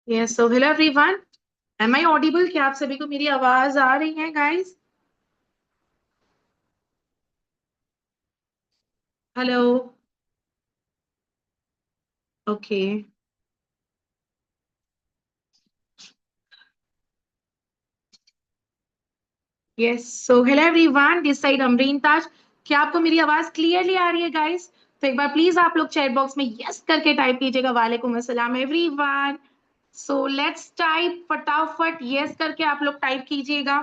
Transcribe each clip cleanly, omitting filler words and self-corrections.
Yes, so hello everyone. Am I audible? क्या आप सभी को मेरी आवाज आ रही है guys? Hello. Okay. Yes, so hello everyone, this side Amreen Taj. क्या आपको मेरी आवाज क्लियरली आ रही है गाइस? तो एक बार प्लीज आप लोग चैट बॉक्स में यस करके टाइप कीजिएगा। वालेकुम अस्सलाम एवरीवन। सो लेट्स टाइप फटाफट यस करके आप लोग टाइप कीजिएगा।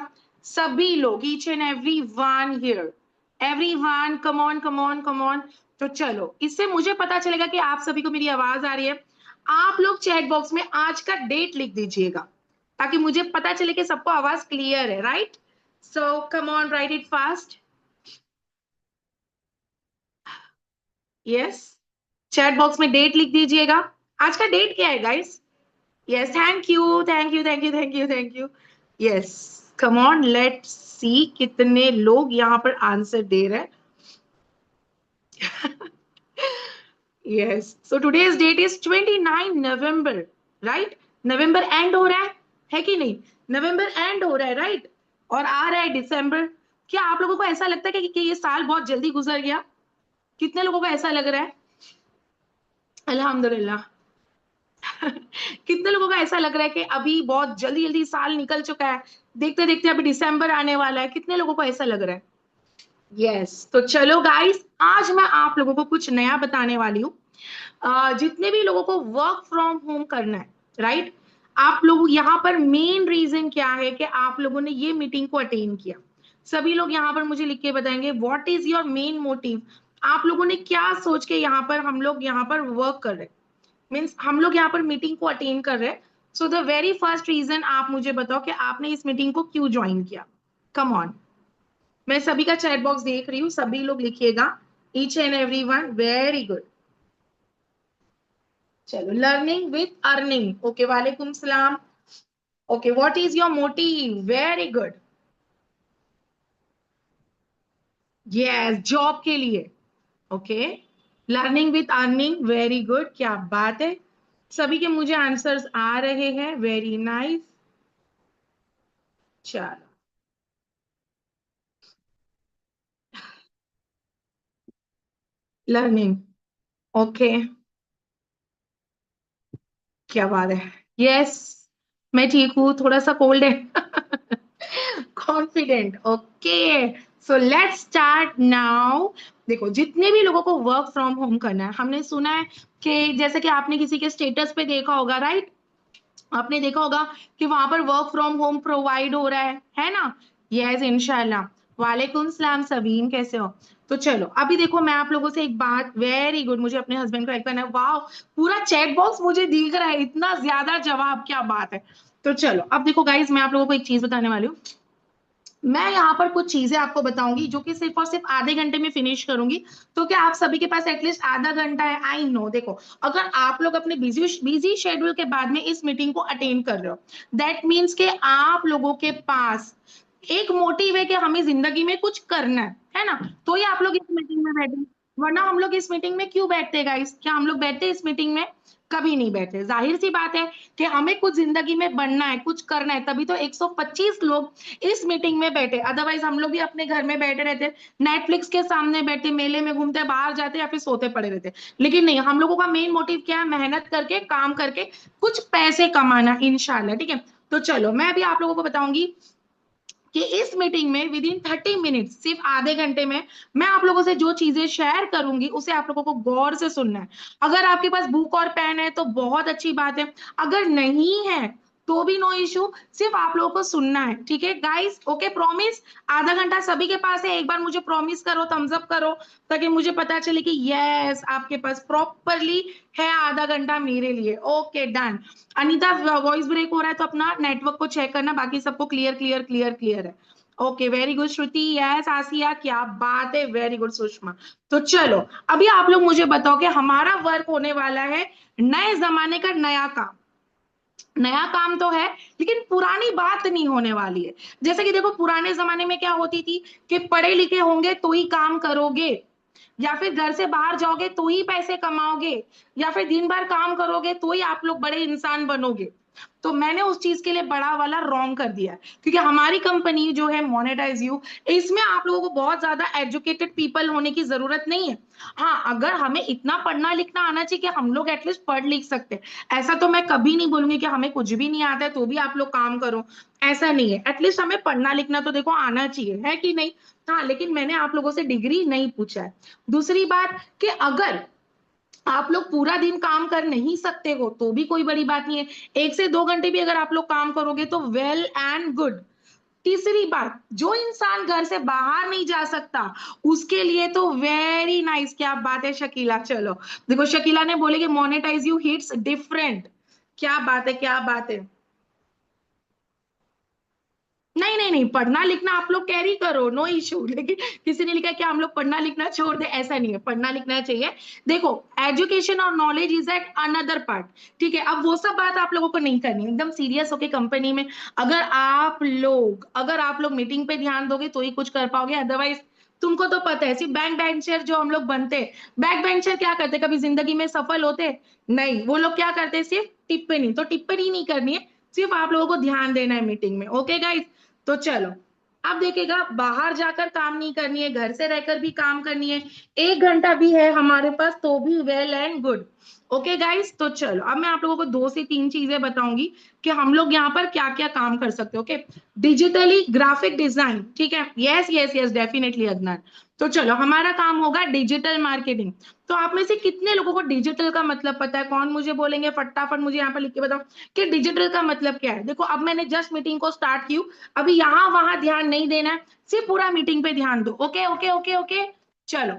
सभी लोग, each and every one here, every one, come on come on come on. तो चलो, इससे मुझे पता चलेगा कि आप सभी को मेरी आवाज आ रही है। आप लोग चैट बॉक्स में आज का डेट लिख दीजिएगा ताकि मुझे पता चले कि सबको आवाज क्लियर है, right? So come on, write it fast. Yes, chat box में डेट लिख दीजिएगा। आज का डेट क्या है guys? Yes, thank you thank you thank you thank you thank you. Yes, come on, let's see कितने लोग यहाँ पर आंसर दे रहे हैं। Yes, so today's date is 29 November, right? November end हो रहा है कि नहीं? नवंबर एंड हो रहा है, राइट? और आ रहा है दिसंबर। क्या आप लोगों को ऐसा लगता है कि ये साल बहुत जल्दी गुजर गया? कितने लोगों को ऐसा लग रहा है? अल्हम्दुलिल्लाह। कितने लोगों को ऐसा लग रहा है कि अभी बहुत जल्दी जल्दी साल निकल चुका है, देखते देखते अभी दिसंबर आने वाला है? कितने लोगों को ऐसा लग रहा है? यस, तो चलो गाइस, आज मैं आप लोगों को कुछ नया बताने वाली हूँ। जितने भी लोगों को वर्क फ्रॉम होम करना है, राइट? आप लोग यहाँ पर मेन रीजन क्या है कि आप लोगों ने ये मीटिंग को अटेंड किया? सभी लोग यहाँ पर मुझे लिख के बताएंगे what is your main motive. आप लोगों ने क्या सोच के यहाँ पर, हम लोग यहाँ पर वर्क कर रहे हैं, मीन्स हम लोग यहाँ पर मीटिंग को अटेंड कर रहे हैं। So the very first reason आप मुझे बताओ कि आपने इस मीटिंग को क्यों ज्वाइन किया। कम ऑन, मैं सभी का चैट बॉक्स देख रही हूँ, सभी लोग लिखिएगा, each and every one, very good. चलो, लर्निंग विथ अर्निंग, ओके, वालेकुम सलाम। Okay, what is your motive? Very good. Yes, job के लिए। Okay, learning with earning, very good, क्या बात है। सभी के मुझे आंसर्स आ रहे हैं, वेरी नाइस। चलो, लर्निंग, ओके, क्या बात है। यस, मैं ठीक हूँ, थोड़ा सा कोल्ड है। Confident, okay. So let's start now. देखो, जितने भी लोगों को वर्क फ्रॉम होम करना है, हमने सुना है कि जैसे कि आपने किसी के स्टेटस पे देखा होगा, राइट? आपने देखा होगा कि वहां पर वर्क फ्रॉम होम प्रोवाइड हो रहा है ना? यस, इंशाल्लाह। वालेकुम सलाम सबीन, कैसे हो? तो चलो, अभी देखो, मैं आप लोगों से एक बात, वेरी गुड, मुझे अपने हस्बैंड को एक करना है, वाह, पूरा चैट बॉक्स मुझे दिख रहा है, इतना ज्यादा जवाब, क्या बात है। तो चलो, अब देखो गाइज, मैं आप लोगों को एक चीज बताने वाली हूँ। मैं यहाँ पर कुछ चीजें आपको बताऊंगी जो कि सिर्फ और सिर्फ आधे घंटे में फिनिश करूंगी। तो क्या आप सभी के पास एटलीस्ट आधा घंटा है? आई नो, देखो, अगर आप लोग अपने बिजी बिजी शेड्यूल के बाद में इस मीटिंग को अटेंड कर रहे हो, दैट मीन्स कि आप लोगों के पास एक मोटिव है कि हमें जिंदगी में कुछ करना है ना? तो ही आप लोग इस मीटिंग में बैठे। वरना हम लोग इस मीटिंग में क्यों बैठते गाइस? क्या हम लोग बैठते इस मीटिंग में? कभी नहीं बैठे। जाहिर सी बात है कि हमें कुछ जिंदगी में बनना है, कुछ करना है, तभी तो 125 लोग इस मीटिंग में बैठे। अदरवाइज हम लोग भी अपने घर में बैठे रहते, नेटफ्लिक्स के सामने बैठे, मेले में घूमते, बाहर जाते या फिर सोते पड़े रहते। लेकिन नहीं, हम लोगों का मेन मोटिव क्या है? मेहनत करके, काम करके कुछ पैसे कमाना, इंशाल्लाह, ठीक है? तो चलो, मैं अभी आप लोगों को बताऊंगी कि इस मीटिंग में विद इन 30 मिनट, सिर्फ आधे घंटे में, मैं आप लोगों से जो चीजें शेयर करूंगी उसे आप लोगों को गौर से सुनना है। अगर आपके पास बुक और पेन है तो बहुत अच्छी बात है, अगर नहीं है तो भी नो इशू, सिर्फ आप लोगों को सुनना है, ठीक है गाइस? Okay, promise. आधा घंटा सभी के पास है? एक बार मुझे प्रॉमिस करो, थम्स अप करो, ताकि मुझे पता चले कि यस, आपके पास प्रॉपरली है आधा घंटा मेरे लिए। Okay, done. Anita, voice break हो रहा है तो अपना नेटवर्क को चेक करना, बाकी सबको क्लियर क्लियर क्लियर क्लियर है। ओके, वेरी गुड श्रुति, यस आसिया, क्या बात है, वेरी गुड सुषमा। तो चलो, अभी आप लोग मुझे बताओ कि हमारा वर्क होने वाला है नए जमाने का नया काम। नया काम तो है, लेकिन पुरानी बात नहीं होने वाली है। जैसे कि देखो, पुराने जमाने में क्या होती थी कि पढ़े लिखे होंगे तो ही काम करोगे, या फिर घर से बाहर जाओगे तो ही पैसे कमाओगे, या फिर दिन भर काम करोगे तो ही आप लोग बड़े इंसान बनोगे। तो मैंने उस चीज के लिए बड़ा वाला रॉन्ग कर दिया, क्योंकि हमारी कंपनी जो है मोनेटाइज यू, इसमें आप लोगों को बहुत ज्यादा एजुकेटेड पीपल होने की जरूरत नहीं है। हाँ, अगर हमें इतना पढ़ना लिखना आना चाहिए कि हम लोग एटलीस्ट पढ़ लिख सकते हैं, ऐसा तो मैं कभी नहीं बोलूंगी कि हमें कुछ भी नहीं आता है तो भी आप लोग काम करो, ऐसा नहीं है। एटलीस्ट हमें पढ़ना लिखना तो देखो आना चाहिए, है कि नहीं? हाँ, लेकिन मैंने आप लोगों से डिग्री नहीं पूछा है। दूसरी बात कि अगर आप लोग पूरा दिन काम कर नहीं सकते हो तो भी कोई बड़ी बात नहीं है, 1 से 2 घंटे भी अगर आप लोग काम करोगे तो वेल एंड गुड। तीसरी बात, जो इंसान घर से बाहर नहीं जा सकता उसके लिए तो वेरी नाइस, क्या बात है शकीला। चलो देखो, शकीला ने बोले कि मोनेटाइज यू हिट्स डिफरेंट, क्या बात है, क्या बात है। नहीं नहीं नहीं, पढ़ना लिखना आप लोग कैरी करो, नो इश्यू, लेकिन किसी ने लिखा कि हम लोग पढ़ना लिखना छोड़ दे, ऐसा नहीं है, पढ़ना लिखना चाहिए। देखो, एजुकेशन और knowledge is at another part, ठीक है? अब वो सब बात आप लोगों को नहीं करनी है, एकदम सीरियस होके कंपनी में अगर आप लोग मीटिंग पे ध्यान दोगे तो ही कुछ कर पाओगे, अदरवाइज तुमको तो पता है, सिर्फ बैंक बेंचर जो हम लोग बनते हैं, बैक बेंचर क्या करते, कभी जिंदगी में सफल होते नहीं, वो लोग क्या करते, सिर्फ टिप्पणी, तो टिप्पणी नहीं करनी है, सिर्फ आप लोगों को ध्यान देना है मीटिंग में, ओके गाइस? तो चलो, अब देखिएगा, बाहर जाकर काम नहीं करनी है, घर से रहकर भी काम करनी है, 1 घंटा भी है हमारे पास तो भी well and good. Okay guys, तो चलो अब मैं आप लोगों को 2 से 3 चीजें बताऊंगी कि हम लोग यहाँ पर क्या क्या काम कर सकते हैं। ओके, डिजिटली ग्राफिक डिजाइन, ठीक है? Yes yes yes, definitely Adnan. तो चलो, हमारा काम होगा डिजिटल मार्केटिंग। तो आप में से कितने लोगों को डिजिटल का मतलब पता है? कौन मुझे बोलेंगे फटाफट, मुझे यहाँ पर लिख के बताओ कि डिजिटल का मतलब क्या है। देखो, अब मैंने जस्ट मीटिंग को स्टार्ट की, अभी यहाँ वहां ध्यान नहीं देना है, सिर्फ पूरा मीटिंग पे ध्यान दो। ओके ओके ओके ओके, चलो।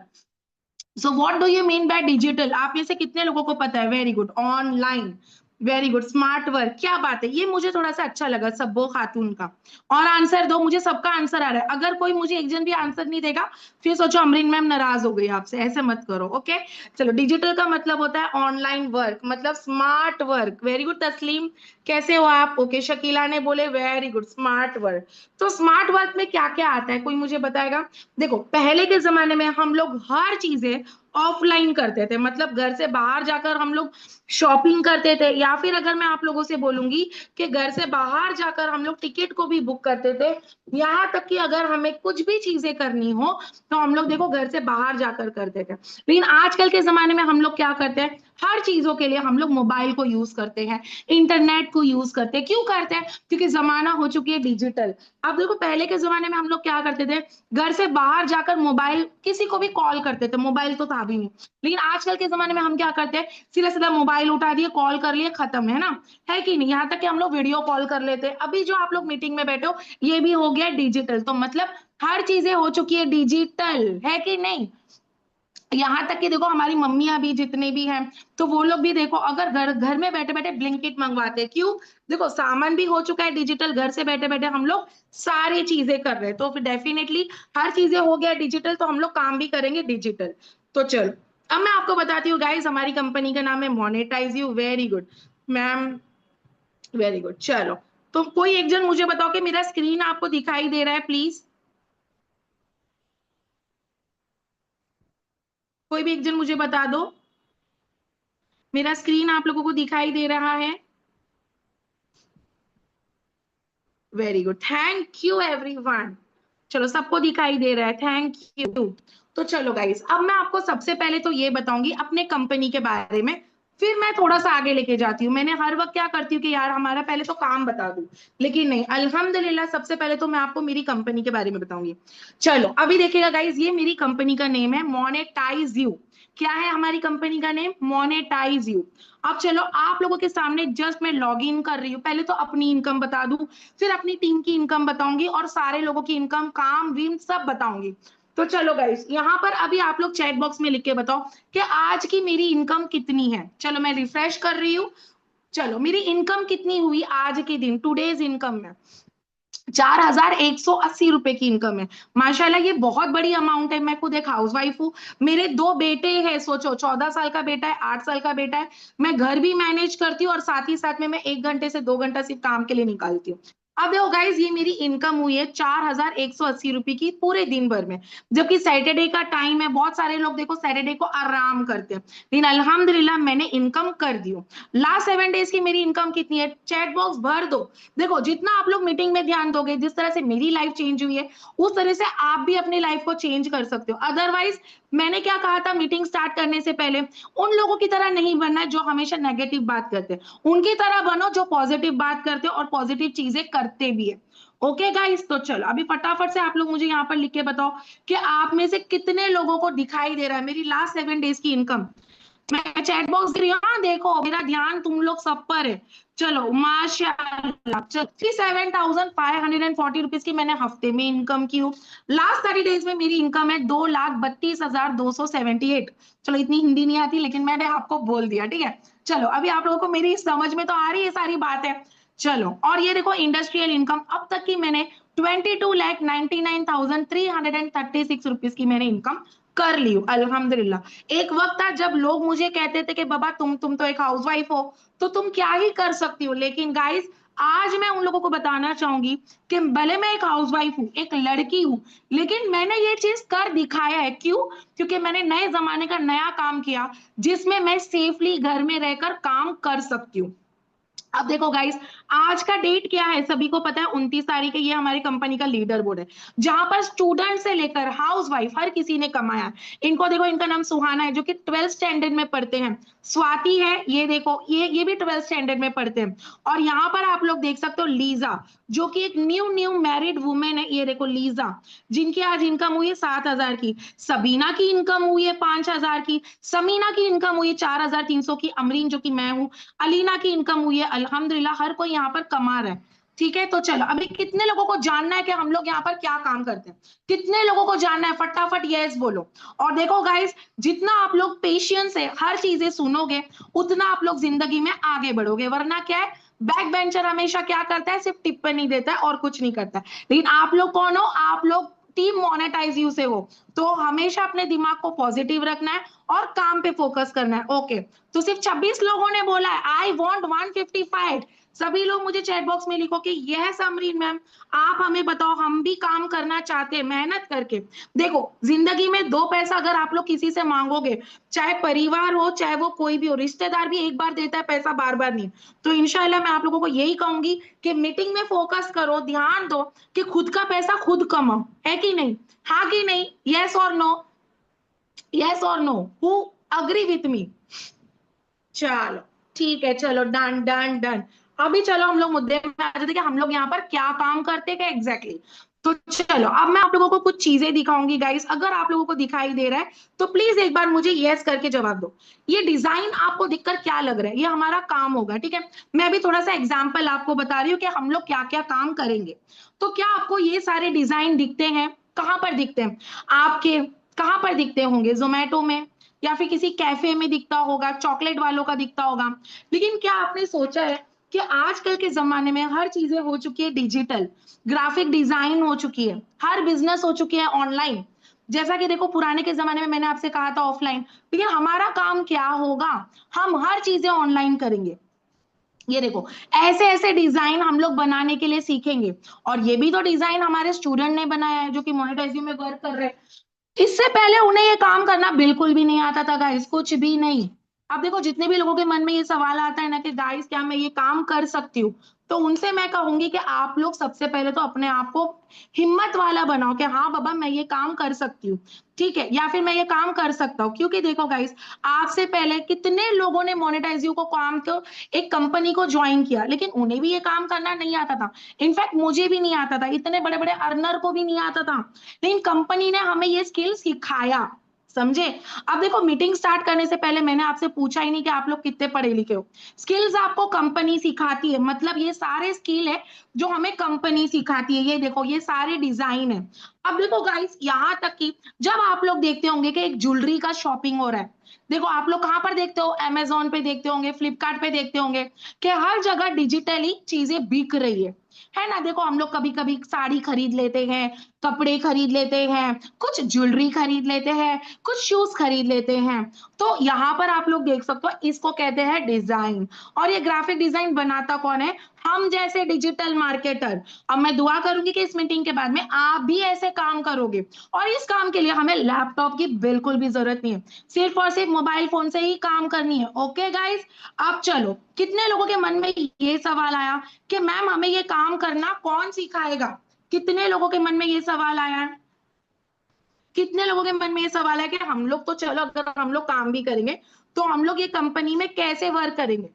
So what do you mean by digital? आप में से कितने लोगों को पता है? Very good, online, very good, smart work, क्या बात है, ये मुझे थोड़ा सा अच्छा लगा सब्बो खातून का। और आंसर दो, मुझे सबका आंसर आ रहा है, अगर कोई मुझे एक जन भी आंसर नहीं देगा फिर सोचो अमरीन मैम नाराज हो गई आपसे, ऐसे मत करो। ओके, चलो, डिजिटल का मतलब होता है ऑनलाइन वर्क, मतलब स्मार्ट वर्क। वेरी गुड तस्लीम, कैसे हो आप? ओके, शकीला ने बोले वेरी गुड, स्मार्ट वर्क। तो स्मार्ट वर्क में क्या क्या आता है, कोई मुझे बताएगा? देखो, पहले के जमाने में हम लोग हर चीजें ऑफलाइन करते थे, मतलब घर से बाहर जाकर हम लोग शॉपिंग करते थे, या फिर अगर मैं आप लोगों से बोलूंगी कि घर से बाहर जाकर हम लोग टिकट को भी बुक करते थे, यहाँ तक कि अगर हमें कुछ भी चीजें करनी हो तो हम लोग देखो घर से बाहर जाकर करते थे। लेकिन आजकल के जमाने में हम लोग क्या करते हैं, हर चीजों के लिए हम लोग मोबाइल को यूज करते हैं, इंटरनेट को यूज करते हैं। क्यों करते हैं? क्योंकि जमाना हो चुकी है डिजिटल। अब देखो, पहले के जमाने में हम लोग क्या करते थे, घर से बाहर जाकर मोबाइल किसी को भी कॉल करते थे, मोबाइल तो था भी नहीं। लेकिन आजकल के जमाने में हम क्या करते हैं, सीधा सीधा मोबाइल उठा दिए, कॉल कर लिए, खत्म, है ना? है कि नहीं? यहाँ तक कि हम लोग वीडियो कॉल कर लेते हैं। अभी जो आप लोग मीटिंग में बैठे हो, ये भी हो गया डिजिटल, तो मतलब हर चीजें हो चुकी है डिजिटल, है कि नहीं? यहाँ तक कि देखो, हमारी मम्मियां भी जितने भी हैं, तो वो लोग भी देखो, अगर घर घर में बैठे बैठे ब्लिंकिट मंगवाते हैं, क्यों? देखो, सामान भी हो चुका है डिजिटल, घर से बैठे बैठे हम लोग सारी चीजें कर रहे हैं, तो फिर डेफिनेटली हर चीजें हो गया डिजिटल, तो हम लोग काम भी करेंगे डिजिटल। तो चलो, अब मैं आपको बताती हूँ गाइस, हमारी कंपनी का नाम है monetise you. Very good ma'am, very good. चलो, तो कोई एक जन मुझे बताओ कि मेरा स्क्रीन आपको दिखाई दे रहा है, प्लीज? कोई भी एक जन मुझे बता दो, मेरा स्क्रीन आप लोगों को दिखाई दे रहा है? Very good, thank you everyone. चलो, सबको दिखाई दे रहा है, थैंक यू। तो चलो गाइस, अब मैं आपको सबसे पहले तो ये बताऊंगी अपने कंपनी के बारे में, फिर मैं थोड़ा सा आगे लेके जाती हूँ। मैंने हर वक्त क्या करती हूँ कि यार हमारा पहले तो काम बता दूं, लेकिन नहीं, अल्हम्दुलिल्लाह सबसे पहले तो मैं आपको मेरी कंपनी के बारे में बताऊंगी। चलो, अभी देखिएगा गाइस, ये मेरी कंपनी का नेम है मोनेटाइज यू। क्या है हमारी कंपनी का नेम? Monetise you. अब चलो, आप लोगों के सामने जस्ट मैं लॉग इन कर रही हूँ, पहले तो अपनी इनकम बता दूं, फिर अपनी टीम की इनकम बताऊंगी, और सारे लोगों की इनकम, काम वीम सब बताऊंगी। तो चलो गाइस, यहाँ पर अभी आप लोग चैट बॉक्स में लिख के बताओ कि आज की मेरी इनकम कितनी है। चलो, मैं रिफ्रेश कर रही हूँ। चलो, मेरी इनकम कितनी हुई आज के दिन, टूडेज इनकम में 4,180 रुपए की इनकम है। माशाल्लाह, ये बहुत बड़ी अमाउंट है। मैं खुद एक हाउसवाइफ हूँ, मेरे 2 बेटे हैं, सोचो, 14 साल का बेटा है, 8 साल का बेटा है। मैं घर भी मैनेज करती हूँ और साथ ही साथ में मैं 1 घंटे से 2 घंटा सिर्फ काम के लिए निकालती हूँ। अब देखो गाइस, ये मेरी इनकम हुई है 4,180 रुपए की पूरे दिन भर में, जबकि सैटरडे का टाइम है। बहुत सारे लोग देखो सैटरडे को आराम करते हैं, लेकिन अल्हम्दुलिल्लाह मैंने इनकम कर दी। लास्ट 7 डेज की मेरी इनकम कितनी है, चैट बॉक्स भर दो। देखो जितना आप लोग मीटिंग में ध्यान दोगे, जिस तरह से मेरी लाइफ चेंज हुई है, उस तरह से आप भी अपनी लाइफ को चेंज कर सकते हो। अदरवाइज मैंने क्या कहा था मीटिंग स्टार्ट करने से पहले, उन लोगों की तरह नहीं बनना है जो हमेशा नेगेटिव बात करते हैं, उनकी तरह बनो जो पॉजिटिव बात करते हो और पॉजिटिव चीजें करते भी है। ओके गाइस, तो चलो अभी फटाफट से आप लोग मुझे यहाँ पर लिख के बताओ कि आप में से कितने लोगों को दिखाई दे रहा है मेरी लास्ट 7 डेज की इनकम। मैं चैट बॉक्स दे रही हूँ, हाँ देखो मेरा ध्यान तुम लोग सब पर है। चलो माशाल्लाह, 57,540 रुपीज की मैंने हफ्ते में इनकम की हूँ। लास्ट 30 डेज में मेरी इनकम है 2,32,278। चलो इतनी हिंदी नहीं आती, लेकिन मैंने आपको बोल दिया, ठीक है। चलो अभी आप लोगों को मेरी समझ में तो आ रही है सारी बात है। चलो, और ये देखो इंडस्ट्रियल इनकम अब तक की मैंने 22,99,336 रुपीज की मैंने इनकम कर ली हूँ अल्हम्दुलिल्लाह। एक वक्त था जब लोग मुझे कहते थे कि बाबा तुम तो एक हाउसवाइफ हो, तो तुम क्या ही कर सकती हो। लेकिन गाइस, आज मैं उन लोगों को बताना चाहूंगी कि भले मैं एक हाउसवाइफ हूँ, एक लड़की हूँ, लेकिन मैंने ये चीज कर दिखाया है। क्यों? क्योंकि मैंने नए जमाने का नया काम किया, जिसमें मैं सेफली घर में रहकर काम कर सकती हूँ। अब देखो गाइस, आज का डेट क्या है सभी को पता है, 29 तारीख है। ये हमारी कंपनी का लीडर बोर्ड है, जहां पर स्टूडेंट से लेकर हाउसवाइफ हर किसी ने कमाया। इनको देखो, इनका नाम सुहाना है जो कि 12th स्टैंडर्ड में पढ़ते हैं। स्वाति है, ये देखो ये भी 12th स्टैंडर्ड में पढ़ते हैं। और यहाँ पर आप लोग देख सकते हो लीजा, जो कि एक न्यू न्यू मैरिड वुमेन है। ये देखो लीजा, जिनकी आज इनकम हुई है 7,000 की। सबीना की इनकम हुई है 5,000 की। समीना की इनकम हुई है 4,300 की। अमरीन जो कि मैं हूँ, अलीना की इनकम हुई है। अल्हम्दुलिल्लाह हर कोई यहाँ पर कमा रहा है। ठीक है, तो चलो अभी कितने लोगों को जानना है कि हम लोग यहाँ पर क्या काम करते हैं? कितने लोगों को जानना है? फटाफट यस बोलो। और देखो गाइस, जितना आप लोग पेशेंस से हर चीजें सुनोगे, उतना आप लोग जिंदगी में आगे बढ़ोगे। वरना क्या है, बैक बेंचर हमेशा क्या करता है, सिर्फ टिप्पणी देता है और कुछ नहीं करता। लेकिन आप लोग कौन हो? आप लोग टीम मोनेटाइज यू से हो। तो हमेशा अपने दिमाग को पॉजिटिव रखना है और काम पे फोकस करना है। ओके, तो सिर्फ 26 लोगों ने बोला है आई वॉन्ट 155। सभी लोग मुझे चैट बॉक्स में लिखो कि यह समरीन मैम, आप हमें बताओ, हम भी काम करना चाहते हैं मेहनत करके। देखो जिंदगी में दो पैसा अगर आप लोग किसी से मांगोगे, चाहे परिवार हो चाहे वो कोई भी हो, रिश्तेदार भी एक बार देता है पैसा, बार बार नहीं। तो इंशाल्लाह मैं आप लोगों को यही कहूंगी कि मीटिंग में फोकस करो, ध्यान दो कि खुद का पैसा खुद कमाओ, है कि नहीं? हाँ कि नहीं? यस और नो? यस और no? Who agree with me? चलो ठीक है, चलो डन डन डन। अभी चलो हम लोग मुद्दे में आ जाते हैं कि हम लोग यहाँ पर क्या काम करते हैं, क्या एग्जैक्टली। तो चलो अब मैं आप लोगों को कुछ चीजें दिखाऊंगी गाइस। अगर आप लोगों को दिखाई दे रहा है तो प्लीज एक बार मुझे यस करके जवाब दो। ये डिजाइन आपको दिखकर क्या लग रहा है? ये हमारा काम होगा, ठीक है। मैं भी थोड़ा सा एग्जाम्पल आपको बता रही हूँ कि हम लोग क्या क्या काम करेंगे। तो क्या आपको ये सारे डिजाइन दिखते हैं? कहाँ पर दिखते हैं आपके? कहाँ पर दिखते होंगे? जोमेटो में, या फिर किसी कैफे में दिखता होगा, चॉकलेट वालों का दिखता होगा। लेकिन क्या आपने सोचा है कि आजकल के जमाने में हर चीजें हो चुकी है डिजिटल, ग्राफिक डिजाइन हो चुकी है, हर बिजनेस हो चुकी है ऑनलाइन। जैसा कि देखो पुराने के जमाने में मैंने आपसे कहा था ऑफलाइन, लेकिन हमारा काम क्या होगा? हम हर चीजें ऑनलाइन करेंगे। ये देखो, ऐसे ऐसे डिजाइन हम लोग बनाने के लिए सीखेंगे। और ये भी तो डिजाइन हमारे स्टूडेंट ने बनाया है जो कि मोनेटाइजिंग में वर्क कर रहे हैं। इससे पहले उन्हें ये काम करना बिल्कुल भी नहीं आता था गाइस, कुछ भी नहीं। अब देखो जितने भी लोगों के मन में ये सवाल आता है ना कि गाइस क्या मैं ये काम कर सकती हूँ, तो उनसे मैं कहूंगी कि आप लोग सबसे पहले तो अपने आप को हिम्मत वाला बनाओ कि हाँ बाबा मैं ये काम कर सकती हूँ, ठीक है, या फिर मैं ये काम कर सकता हूँ। क्योंकि देखो गाइस, आपसे पहले कितने लोगों ने मोनेटाइजिंग को काम को एक कंपनी को ज्वाइन किया, लेकिन उन्हें भी ये काम करना नहीं आता था। इनफैक्ट मुझे भी नहीं आता था, इतने बड़े बड़े अर्नर को भी नहीं आता था, लेकिन कंपनी ने हमें ये स्किल सिखाया। समझे? अब देखो मीटिंग स्टार्ट करने से पहले मैंने आपसे पूछा ही नहीं कि आप लोग कितने पढ़े लिखे हो। स्किल्स आपको कंपनी सिखाती है, मतलब ये सारे स्किल है जो हमें कंपनी सिखाती है। ये देखो ये सारे डिजाइन है। अब देखो गाइस, यहां तक कि जब आप लोग देखते होंगे कि एक ज्वेलरी का शॉपिंग हो रहा है, देखो आप लोग कहां पर देखते हो? अमेजोन पे देखते होंगे, फ्लिपकार्ट पे देखते होंगे कि हर जगह डिजिटली चीजें बिक रही है ना। देखो हम लोग कभी कभी साड़ी खरीद लेते हैं, कपड़े खरीद लेते हैं, कुछ ज्वेलरी खरीद लेते हैं, कुछ शूज खरीद लेते हैं। तो यहाँ पर आप लोग देख सकते हो, इसको कहते हैं डिजाइन। और ये ग्राफिक डिजाइन बनाता कौन है? हम जैसे डिजिटल मार्केटर, अब मैं दुआ करूंगी कि इस मीटिंग के बाद में आप भी ऐसे काम करोगे, और इस काम के लिए हमें लैपटॉप की बिल्कुल भी जरूरत नहीं है, सिर्फ और सिर्फ मोबाइल फोन से ही काम करनी है। ओके गाइस, अब चलो, कितने लोगों के मन में ये सवाल आया कि मैम हमें ये काम करना कौन सिखाएगा? कितने लोगों के मन में ये सवाल आया है? कितने लोगों के मन में ये सवाल है कि हम लोग तो चलो, अगर हम लोग काम भी करेंगे तो हम लोग ये कंपनी में कैसे वर्क करेंगे?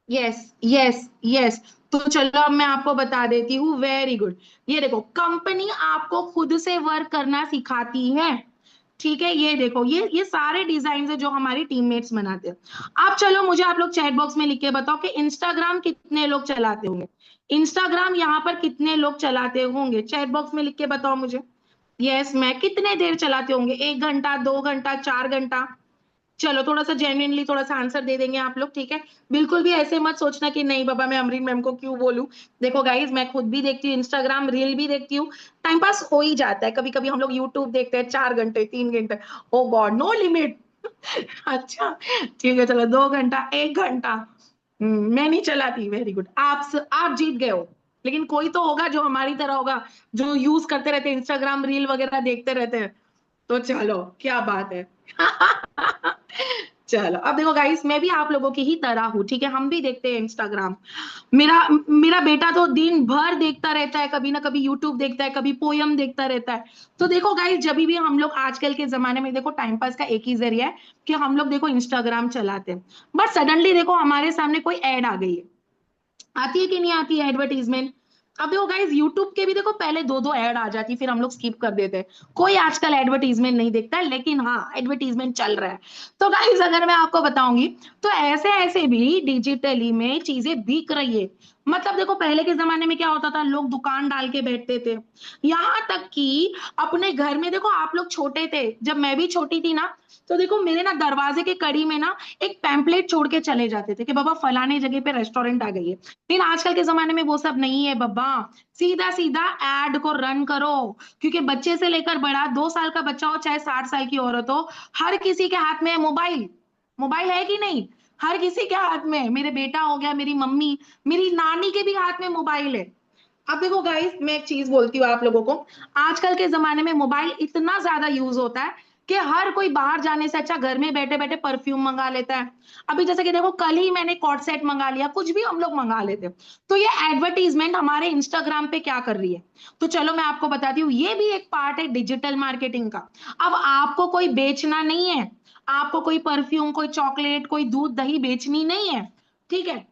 Yes, yes, yes. तो चलो अब मैं आपको बता देती हूँ, वेरी गुड। ये देखो, कंपनी आपको खुद से वर्क करना सिखाती है। ठीक है, ये देखो, ये सारे डिजाइन है जो हमारी टीममेट्स बनाते हैं। अब चलो, मुझे आप लोग चैट बॉक्स में लिख के बताओ कि इंस्टाग्राम कितने लोग चलाते होंगे? इंस्टाग्राम यहाँ पर कितने लोग चलाते होंगे? चैट बॉक्स में लिख के बताओ मुझे। यस, मैं कितने देर चलाते होंगे? 1 घंटा, 2 घंटा, 4 घंटा? चलो, थोड़ा सा जेन्युइनली थोड़ा सा आंसर दे देंगे आप लोग, ठीक है? बिल्कुल भी ऐसे मत सोचना कि नहीं बाबा मैं अमरीन मैम को क्यों बोलूं। देखो गाइज, मैं खुद भी देखती हूँ इंस्टाग्राम रील भी देखती हूँ, टाइम पास हो ही जाता है। कभी कभी हम लोग यूट्यूब देखते हैं 4 घंटे, 3 घंटे। ओ गॉड, नो लिमिट। अच्छा, ठीक है, चलो 2 घंटा, 1 घंटा। मैं नहीं चलाती। वेरी गुड, आप जीत गए हो। लेकिन कोई तो होगा जो हमारी तरह होगा, जो यूज करते रहते हैं इंस्टाग्राम रील वगैरह देखते रहते हैं। तो चलो, क्या बात है। चलो, अब देखो गाइस, मैं भी आप लोगों की ही तरह हूँ, ठीक है? हम भी देखते हैं इंस्टाग्राम। मेरा मेरा बेटा तो दिन भर देखता रहता है, कभी ना कभी यूट्यूब देखता है, कभी पोयम देखता रहता है। तो देखो गाइस, जब भी हम लोग आजकल के जमाने में देखो, टाइम पास का एक ही जरिया है कि हम लोग देखो इंस्टाग्राम चलाते हैं। बट सडनली देखो हमारे सामने कोई एड आ गई है। आती है कि नहीं आती है एडवर्टीजमेंट? अब देखो गाइस, यूट्यूब के भी देखो पहले दो दो ऐड आ जाती, फिर हम लोग स्किप कर देते हैं। कोई आजकल एडवर्टीजमेंट नहीं देखता है, लेकिन हाँ, एडवर्टीजमेंट चल रहा है। तो गाइस, अगर मैं आपको बताऊंगी, तो ऐसे ऐसे भी डिजिटली में चीजें बिक रही है। मतलब देखो, पहले के जमाने में क्या होता था, लोग दुकान डाल के बैठते थे। यहाँ तक कि अपने घर में देखो, आप लोग छोटे थे जब मैं भी छोटी थी ना, तो देखो मेरे ना दरवाजे के कड़ी में ना एक पैम्पलेट छोड़ के चले जाते थे कि बाबा फलाने जगह पे रेस्टोरेंट आ गई है। लेकिन आजकल के जमाने में वो सब नहीं है बाबा। सीधा सीधा एड को रन करो। क्योंकि बच्चे से लेकर बड़ा, 2 साल का बच्चा हो चाहे 60 साल की औरत हो, हर किसी के हाथ में है मोबाइल। मोबाइल है कि नहीं? हर किसी के हाथ में। मेरे बेटा हो गया, मेरी मम्मी, मेरी नानी के भी हाथ में मोबाइल है। अब देखो गाइस, मैं एक चीज बोलती हूँ आप लोगों को, आजकल के जमाने में मोबाइल इतना ज्यादा यूज होता है कि हर कोई बाहर जाने से अच्छा घर में बैठे बैठे परफ्यूम मंगा लेता है। अभी जैसे कि देखो, कल ही मैंने कॉर्ड सेट मंगा लिया, कुछ भी हम लोग मंगा लेते हैं। तो ये एडवर्टीजमेंट हमारे इंस्टाग्राम पे क्या कर रही है? तो चलो मैं आपको बताती हूँ, ये भी एक पार्ट है डिजिटल मार्केटिंग का। अब आपको कोई बेचना नहीं है, आपको कोई परफ्यूम, कोई चॉकलेट, कोई दूध दही बेचनी नहीं है, ठीक है?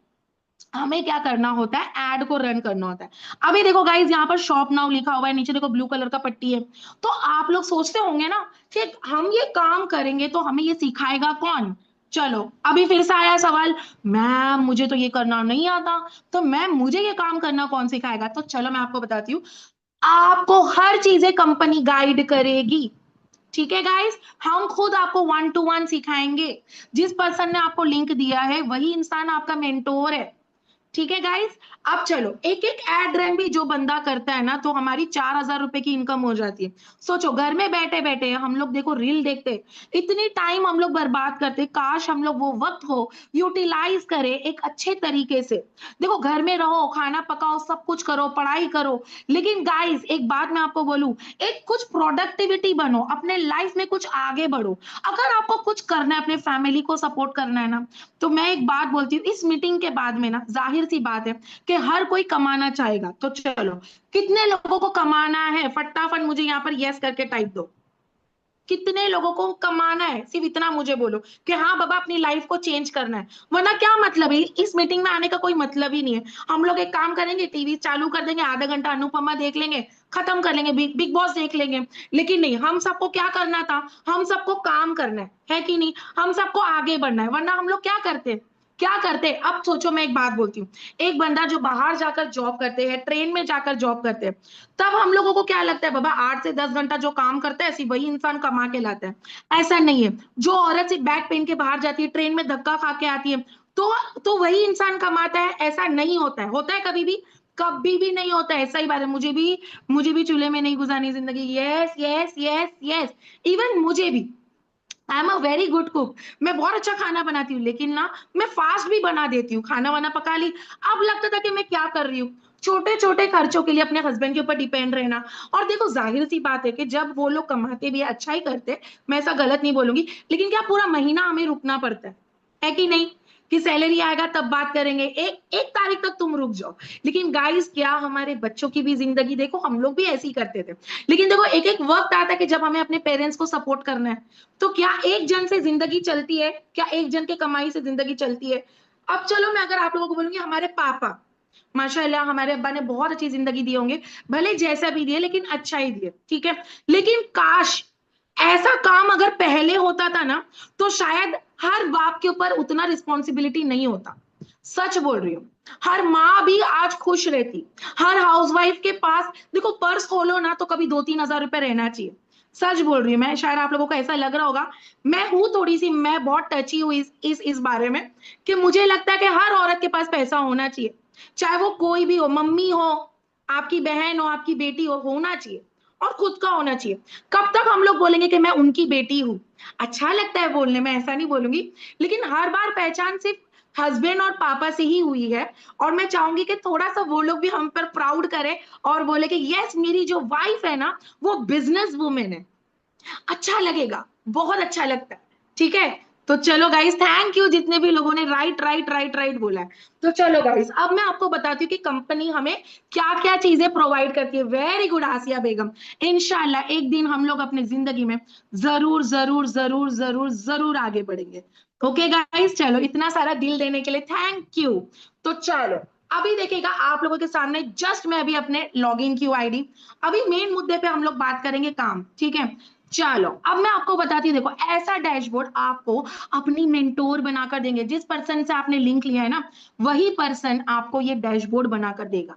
हमें क्या करना होता है, एड को रन करना होता है। अभी देखो गाइस, यहाँ पर शॉप नाउ लिखा हुआ है, नीचे देखो ब्लू कलर का पट्टी है। तो आप लोग सोचते होंगे ना कि हम ये काम करेंगे तो हमें ये सिखाएगा कौन? चलो, अभी फिर से आया सवाल, मैम मुझे तो ये करना नहीं आता, तो मैम मुझे ये काम करना कौन सिखाएगा? तो चलो मैं आपको बताती हूँ, आपको हर चीजें कंपनी गाइड करेगी। ठीक है गाइस, हम खुद आपको 1 to 1 सिखाएंगे। जिस पर्सन ने आपको लिंक दिया है वही इंसान आपका मेंटोर है। ठीक है गाइस, अब चलो, एक एक एड रन भी जो बंदा करता है ना, तो हमारी 4,000 रुपए की इनकम हो जाती है। सोचो, घर में बैठे बैठे हम लोग देखो रील देखते, इतनी टाइम हम लोग बर्बाद करते, काश हम लोग वो वक्त हो यूटिलाइज करें एक अच्छे तरीके से। देखो, घर में रहो, खाना पकाओ, सब कुछ करो, पढ़ाई करो, लेकिन गाइस एक बात मैं आपको बोलूं, एक कुछ प्रोडक्टिविटी बनो, अपने लाइफ में कुछ आगे बढ़ो। अगर आपको कुछ करना है, अपने फैमिली को सपोर्ट करना है ना, तो मैं एक बात बोलती हूँ, इस मीटिंग के बाद में ना, जाहिर सी बात है कि हर कोई कमाना चाहेगा। तो चलो, कितने लोगों को कमाना है, फटाफट मुझे यहाँ पर यस करके टाइप दो। कितने लोगों को कमाना है, सिर्फ इतना मुझे बोलो कि हाँ बाबा अपनी लाइफ को चेंज करना है। वरना क्या मतलब है, इस मीटिंग में आने का कोई मतलब ही नहीं है। हम लोग एक काम करेंगे, टीवी चालू कर देंगे, आधा घंटा अनुपमा देख लेंगे, खत्म कर लेंगे, बिग बॉस देख लेंगे। लेकिन नहीं, हम सबको क्या करना था, हम सबको काम करना है कि नहीं? हम सबको आगे बढ़ना है। वरना हम लोग क्या करते, क्या करते? अब सोचो, मैं एक बात बोलती हूँ, एक बंदा जो बाहर जाकर जॉब करते हैं, ट्रेन में जाकर जॉब करते हैं, तब हम लोगों को क्या लगता है, बाबा 8 से 10 घंटा जो काम करता है सिर्फ वही इंसान कमा के लाता है। ऐसा नहीं है। जो औरत सिर्फ बैग पहन के बाहर जाती है, ट्रेन में धक्का खा के आती है, तो वही इंसान कमाता है? ऐसा नहीं होता है। होता है कभी भी? कभी भी नहीं होता है। सही बात है, मुझे भी चूल्हे में नहीं गुजारनी जिंदगी। Yes, yes, yes, yes. Even मुझे भी, I am a very good cook, मैं बहुत अच्छा खाना बनाती हूँ, लेकिन ना मैं फास्ट भी बना देती हूँ, खाना वाना पका ली। अब लगता था कि मैं क्या कर रही हूँ, छोटे छोटे खर्चों के लिए अपने हस्बैंड के ऊपर डिपेंड रहना। और देखो जाहिर सी बात है कि जब वो लोग कमाते भी अच्छा ही करते, मैं ऐसा गलत नहीं बोलूंगी, लेकिन क्या पूरा महीना हमें रुकना पड़ता है कि नहीं, कि सैलरी आएगा तब बात करेंगे, एक एक तारीख तक तुम रुक जाओ। लेकिन गाइस क्या हमारे बच्चों की भी जिंदगी देखो, हम लोग भी ऐसे ही करते थे। लेकिन देखो एक एक वक्त आता है कि जब हमें अपने पेरेंट्स को सपोर्ट करना है, तो क्या एक जन से जिंदगी चलती है, क्या एक जन के कमाई से जिंदगी चलती है? अब चलो मैं अगर आप लोगों को बोलूंगी, हमारे पापा माशाल्लाह, हमारे अब्बा ने बहुत अच्छी जिंदगी दी होंगे, भले जैसा भी दिए लेकिन अच्छा ही दिए, ठीक है। लेकिन काश ऐसा काम अगर पहले होता था ना, तो शायद हर बाप के ऊपर उतना रिस्पॉन्सिबिलिटी नहीं होता। सच बोल रही हूँ, हर माँ भी आज खुश रहती। हर हाउसवाइफ के पास देखो पर्स खोलो ना तो कभी 2-3 हज़ार रुपए रहना चाहिए। सच बोल रही हूँ मैं, शायद आप लोगों को ऐसा लग रहा होगा, मैं हूं थोड़ी सी, मैं बहुत टची हूँ इस बारे में, कि मुझे लगता है कि हर औरत के पास पैसा होना चाहिए, चाहे वो कोई भी हो, मम्मी हो, आपकी बहन हो, आपकी बेटी हो, होना चाहिए। और खुद का होना चाहिए। कब तक हम लोग बोलेंगे कि मैं उनकी बेटी हूं? अच्छा लगता है बोलने में, ऐसा नहीं बोलूंगी, लेकिन हर बार पहचान सिर्फ हस्बैंड और पापा से ही हुई है। और मैं चाहूंगी कि थोड़ा सा वो लोग भी हम पर प्राउड करें और बोले कि यस, मेरी जो वाइफ है ना, वो बिजनेस वुमेन है। अच्छा लगेगा, बहुत अच्छा लगता है, ठीक है। तो चलो गाइस, थैंक यू जितने भी लोगों ने राइट राइट राइट राइट बोला है। तो चलो गाइस, अब मैं आपको बताती हूँ कि कंपनी हमें क्या क्या चीजें प्रोवाइड करती है। वेरी गुड आसिया बेगम, इंशाल्लाह एक दिन हम लोग अपनी जिंदगी में जरूर जरूर जरूर जरूर जरूर आगे बढ़ेंगे। ओके गाइस, चलो इतना सारा दिल देने के लिए थैंक यू। तो चलो अभी देखिएगा आप लोगों के सामने, जस्ट मैं अभी अपने लॉगिन की आईडी, अभी मेन मुद्दे पे हम लोग बात करेंगे काम, ठीक है। चलो अब मैं आपको बताती हूँ, देखो ऐसा डैशबोर्ड आपको अपनी मेंटोर बनाकर देंगे। जिस पर्सन से आपने लिंक लिया है ना, वही पर्सन आपको ये डैशबोर्ड बनाकर देगा,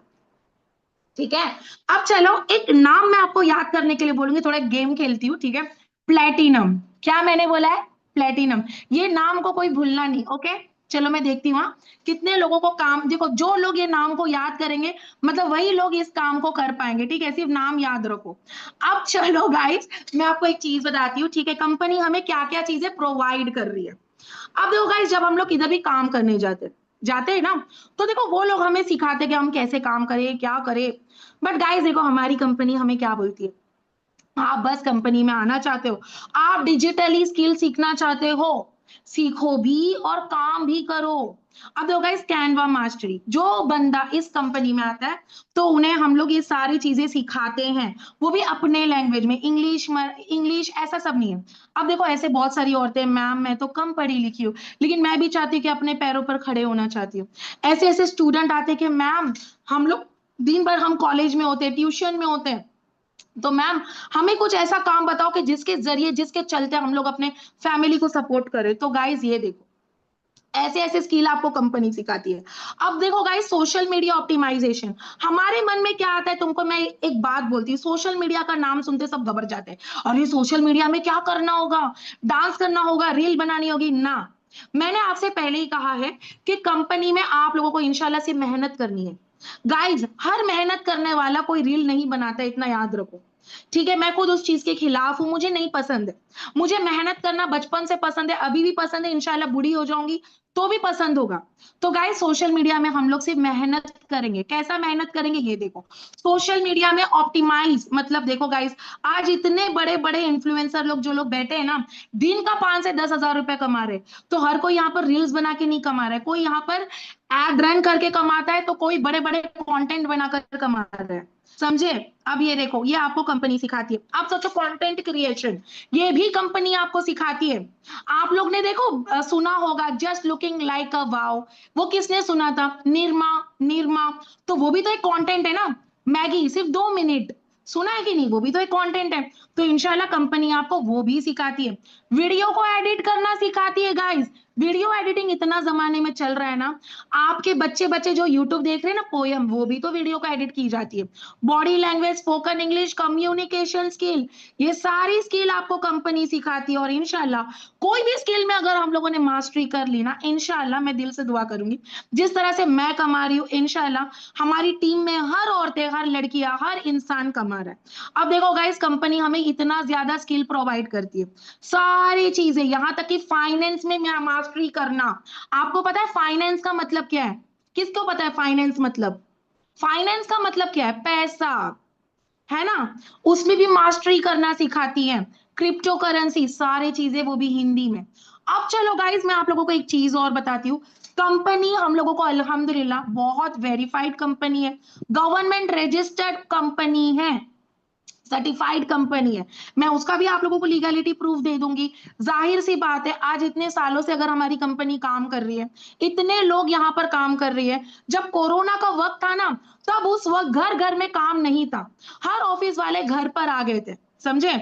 ठीक है। अब चलो एक नाम मैं आपको याद करने के लिए बोलूंगी, थोड़ा गेम खेलती हूँ, ठीक है। प्लेटिनम, क्या मैंने बोला है? प्लेटिनम, ये नाम को कोई भूलना नहीं, ओके। चलो मैं देखती हूँ कितने लोगों को काम, देखो जो लोग ये नाम को याद करेंगे, मतलब वही लोग इस काम को कर पाएंगे, ठीक है। सिर्फ नाम याद रखो। अब चलो गाइस, मैं आपको एक चीज बताती हूँ, ठीक है, कंपनी हमें क्या क्या चीजें प्रोवाइड कर रही है। अब देखो गाइस, जब हम लोग किधर भी काम करने जाते हैं ना, तो देखो वो लोग हमें सिखाते कि हम कैसे काम करें, क्या करें। बट गाइस देखो, हमारी कंपनी हमें क्या बोलती है, आप बस कंपनी में आना चाहते हो, आप डिजिटली स्किल सीखना चाहते हो, सीखो भी और काम भी करो। अब देखो गाइस, कैनवा मास्टरी, जो बंदा इस कंपनी में आता है, तो उन्हें हम लोग ये सारी चीजें सिखाते हैं, वो भी अपने लैंग्वेज में, इंग्लिश में, इंग्लिश ऐसा सब नहीं है। अब देखो ऐसे बहुत सारी औरतें, मैम मैं तो कम पढ़ी लिखी हूँ, लेकिन मैं भी चाहती हूँ कि अपने पैरों पर खड़े होना चाहती हूँ। ऐसे ऐसे स्टूडेंट आते हैं कि मैम हम लोग दिन भर हम कॉलेज में होते हैं, ट्यूशन में होते हैं, तो मैम हमें कुछ ऐसा काम बताओ कि जिसके जरिए, जिसके चलते हम लोग अपने फैमिली को सपोर्ट करें। तो गाइस ये देखो, ऐसे ऐसे स्किल आपको कंपनी सिखाती है। अब देखो गाइस, सोशल मीडिया ऑप्टिमाइजेशन, हमारे मन में क्या आता है, तुमको मैं एक बात बोलती हूँ, सोशल मीडिया का नाम सुनते सब घबरा जाते हैं, अरे सोशल मीडिया में क्या करना होगा, डांस करना होगा, रील बनानी होगी ना। मैंने आपसे पहले ही कहा है कि कंपनी में आप लोगों को इंशाल्लाह से मेहनत करनी है। गाइज हर मेहनत करने वाला कोई रील नहीं बनाता, इतना याद रखो, ठीक है। मैं खुद उस चीज के खिलाफ हूं, मुझे नहीं पसंद है। मुझे मेहनत करना बचपन से पसंद है, अभी भी पसंद है, इंशाल्लाह बूढ़ी हो जाऊंगी तो भी पसंद होगा। तो गाइस सोशल मीडिया में हम लोग सिर्फ मेहनत करेंगे। कैसा मेहनत करेंगे ये देखो, सोशल मीडिया में ऑप्टिमाइज, मतलब देखो गाइस, आज इतने बड़े बड़े इन्फ्लुएंसर लोग, जो लोग बैठे हैं ना, दिन का 5 से 10 हज़ार रुपए कमा रहे, तो हर कोई यहाँ पर रील्स बना के नहीं कमा रहा है, कोई यहाँ पर एड रन करके कमाता है, तो कोई बड़े बड़े कंटेंट बनाकर कमा रहा है, समझे। अब ये देखो, ये आपको कंपनी सिखाती है। आप सोचो कंटेंट क्रिएशन, ये भी कंपनी आपको सिखाती है। आप लोग ने देखो सुना होगा just looking like a wow, वो किसने सुना था? निर्मा, निर्मा, तो वो भी तो एक कंटेंट है ना। मैगी सिर्फ 2 मिनट, सुना है कि नहीं? वो भी तो एक कंटेंट है। तो इंशाल्लाह कंपनी आपको वो भी सिखाती है। वीडियो को एडिट करना सिखाती है गाइस, वीडियो एडिटिंग इतना जमाने में चल रहा है ना, आपके बच्चे बच्चे जो यूट्यूब देख रहे हैं ना, पोयम, वो भी तो वीडियो को एडिट की जाती है। Body language, spoken English, communication skill, ये सारी स्किल आपको कंपनी सिखाती है। और इंशाल्लाह कोई भी स्किल में अगर हम लोगों ने मास्टरी कर ली ना, इंशाल्लाह मैं दिल से दुआ करूंगी, जिस तरह से मैं कमा रही हूँ, इंशाल्लाह हमारी टीम में हर औरतें, हर लड़कियां, हर इंसान कमा रहा है। अब देखो गाइस, कंपनी हमें इतना ज्यादा स्किल प्रोवाइड करती है, सारी चीजें, यहां तक कि फाइनेंस में मास्टरी करना। आपको पता है फाइनेंस का मतलब क्या है? किसको पता है फाइनेंस मतलब? फाइनेंस का मतलब क्या है? पैसा, है ना? उसमें भी मास्टरी करना सिखाती है। क्रिप्टो करेंसी, सारी चीजें, वो भी हिंदी में। अब चलो गाइस, मैं आप लोगों को एक चीज और बताती हूँ। कंपनी हम लोगों को अल्हम्दुलिल्लाह बहुत वेरीफाइड कंपनी है, गवर्नमेंट रजिस्टर्ड कंपनी है, सर्टिफाइड कंपनी है। मैं उसका भी आप लोगों को लीगैलिटी प्रूफ दे दूंगी। जाहिर सी बात है, आज इतने सालों से अगर हमारी कंपनी काम कर रही है, इतने लोग यहाँ पर काम कर रही है, जब कोरोना का वक्त था ना, तब उस वक्त घर घर में काम नहीं था, हर ऑफिस वाले घर पर आ गए थे, समझे?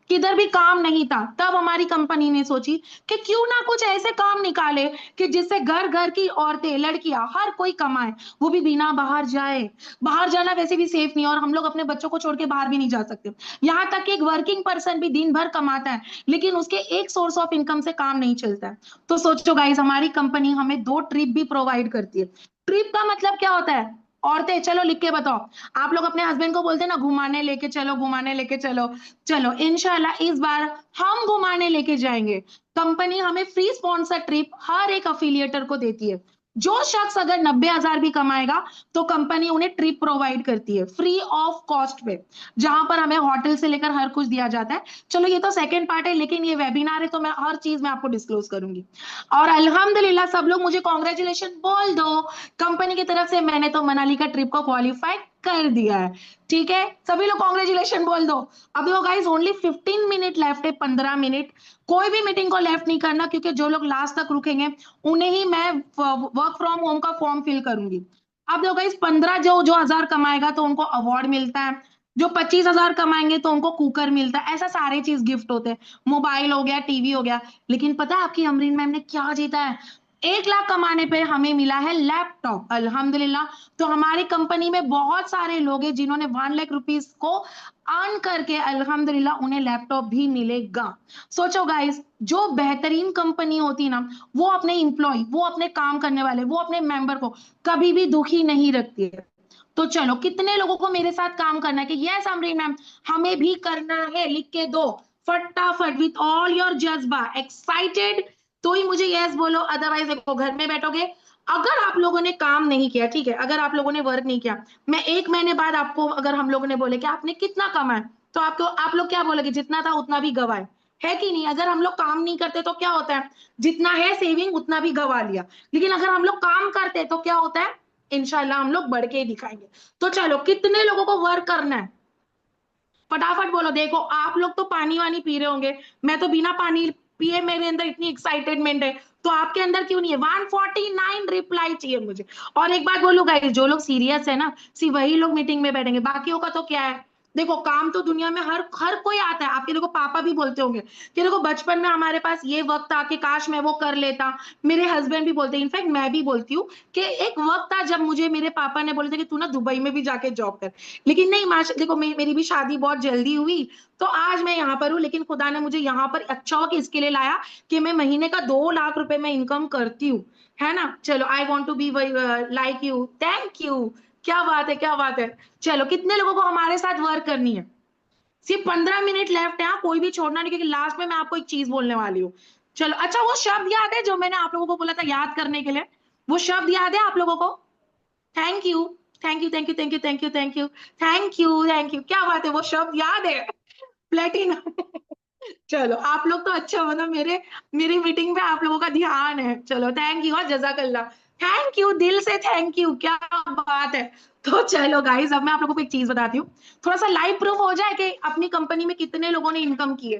किधर भी काम नहीं था, तब हमारी कंपनी ने सोची कि क्यों ना कुछ ऐसे काम निकाले कि जिससे घर घर की औरतें, लड़कियां, हर कोई कमाए, वो भी बिना बाहर जाए। बाहर जाना वैसे भी सेफ नहीं है, और हम लोग अपने बच्चों को छोड़ के बाहर भी नहीं जा सकते। यहाँ तक कि एक वर्किंग पर्सन भी दिन भर कमाता है, लेकिन उसके एक सोर्स ऑफ इनकम से काम नहीं चलता है। तो सोचो गाइस, हमारी कंपनी हमें 2 ट्रिप भी प्रोवाइड करती है। ट्रिप का मतलब क्या होता है? औरतें चलो लिख के बताओ। आप लोग अपने हस्बैंड को बोलते हैं ना, घुमाने लेके चलो, घुमाने लेके चलो। चलो इंशाल्लाह इस बार हम घुमाने लेके जाएंगे। कंपनी हमें फ्री स्पॉन्सर ट्रिप हर एक अफिलिएटर को देती है। जो शख्स अगर 90,000 भी कमाएगा, तो कंपनी उन्हें ट्रिप प्रोवाइड करती है फ्री ऑफ कॉस्ट पे, जहां पर हमें होटल से लेकर हर कुछ दिया जाता है। चलो ये तो सेकंड पार्ट है, लेकिन ये वेबिनार है तो मैं हर चीज में आपको डिस्क्लोज करूंगी। और अल्हम्दुलिल्लाह सब लोग मुझे कॉन्ग्रेचुलेशन बोल दो, कंपनी की तरफ से मैंने तो मनाली का ट्रिप को क्वालिफाई कर दिया है। ठीक है, सभी लोग कॉन्ग्रेचुलेशन बोल दो। अब देखो गाइस, ओनली 15 मिनट लेफ्ट है, 15 मिनट। कोई भी मीटिंग को लेफ्ट नहीं करना, क्योंकि जो लोग लास्ट तक रुकेंगे उन्हें ही मैं वर्क फ्रॉम होम का फॉर्म फिल करूंगी। अब देखो गाइस, 15 जो जो हजार कमाएगा तो उनको अवार्ड मिलता है, जो 25,000 कमाएंगे तो उनको कुकर मिलता है, ऐसा सारे चीज गिफ्ट होते हैं, मोबाइल हो गया, टीवी हो गया। लेकिन पता है आपकी अमरीन मैम ने क्या जीता है? 1 लाख कमाने पे हमें मिला है लैपटॉप, अल्हम्दुलिल्लाह। तो हमारी कंपनी में बहुत सारे लोग हैं जिन्होंने 1 लाख रुपीज को अर्न करके अल्हम्दुलिल्लाह उन्हें लैपटॉप भी मिलेगा। सोचो गाइस, जो बेहतरीन कंपनी होती ना, वो अपने इंप्लॉय, वो अपने काम करने वाले, वो अपने मेंबर को कभी भी दुखी नहीं रखती है। तो चलो, कितने लोगों को मेरे साथ काम करना है कि यस अमरीन मैम, हमें भी करना है? लिख के दो फटाफट, विथ ऑल योर जज्बा, एक्साइटेड, तो ही मुझे यस बोलो, अदरवाइज देखो घर में बैठोगे। अगर आप लोगों ने काम नहीं किया, ठीक है, अगर आप लोगों ने वर्क नहीं किया, मैं 1 महीने बाद आपको, अगर हम लोगों ने बोले कि आपने कितना कमाया, तो आपको, आप लोग क्या बोलोगे? जितना था उतना भी गवाए, है कि नहीं? अगर हम लोग काम नहीं करते तो क्या होता है? जितना है सेविंग उतना भी गवा लिया। लेकिन अगर हम लोग काम करते तो क्या होता है? इंशाल्लाह हम लोग बढ़ के ही दिखाएंगे। तो चलो, कितने लोगों को वर्क करना है? फटाफट बोलो। देखो आप लोग तो पानी वानी पी रहे होंगे, मैं तो बिना पानी पिए मेरे अंदर इतनी एक्साइटेडमेंट है, तो आपके अंदर क्यों नहीं है? 149 रिप्लाई चाहिए मुझे। और एक बात बोलूं गाइस, जो लोग सीरियस है ना, सिर्फ वही लोग मीटिंग में बैठेंगे, बाकियों का तो क्या है? देखो काम तो दुनिया में हर हर कोई आता है। आपके देखो पापा भी बोलते होंगे कि देखो बचपन में हमारे पास ये वक्त था कि काश मैं वो कर लेता। मेरे हस्बैंड भी बोलते हैं, इनफैक्ट मैं भी बोलती हूँ कि एक वक्त था जब मुझे मेरे पापा ने बोले थे कि तू ना दुबई में भी जाके जॉब कर। लेकिन नहीं, देखो मेरी भी शादी बहुत जल्दी हुई, तो आज मैं यहाँ पर हूँ। लेकिन खुदा ने मुझे यहाँ पर अच्छा हो कि इसके लिए लाया कि मैं महीने का 2 लाख रुपए में इनकम करती हूँ, है ना? चलो, I want to be like you, thank you. क्या बात है, क्या बात है। चलो, कितने लोगों को हमारे साथ वर्क करनी है? सिर्फ 15 मिनट लेफ्ट है, कोई भी छोड़ना नहीं, क्योंकि लास्ट में मैं आपको एक चीज बोलने वाली हूँ। चलो, अच्छा वो शब्द याद है जो मैंने आप लोगों को बोला था याद करने के लिए? वो शब्द याद है आप लोगों को? Thank you, thank you, thank you, thank you, thank you, thank you, thank you, thank you. क्या बात है, वो शब्द याद है? प्लेटिनम। चलो, आप लोग तो अच्छा, मतलब मेरी मीटिंग में आप लोगों का ध्यान है। चलो, थैंक यू और जजाकल्ला। थैंक यू, दिल से थैंक यू, क्या बात है। तो चलो गाइस, अब मैं आप लोगों को एक चीज बताती हूँ, थोड़ा सा लाइव प्रूफ हो जाए कि अपनी कंपनी में कितने लोगों ने इनकम की है।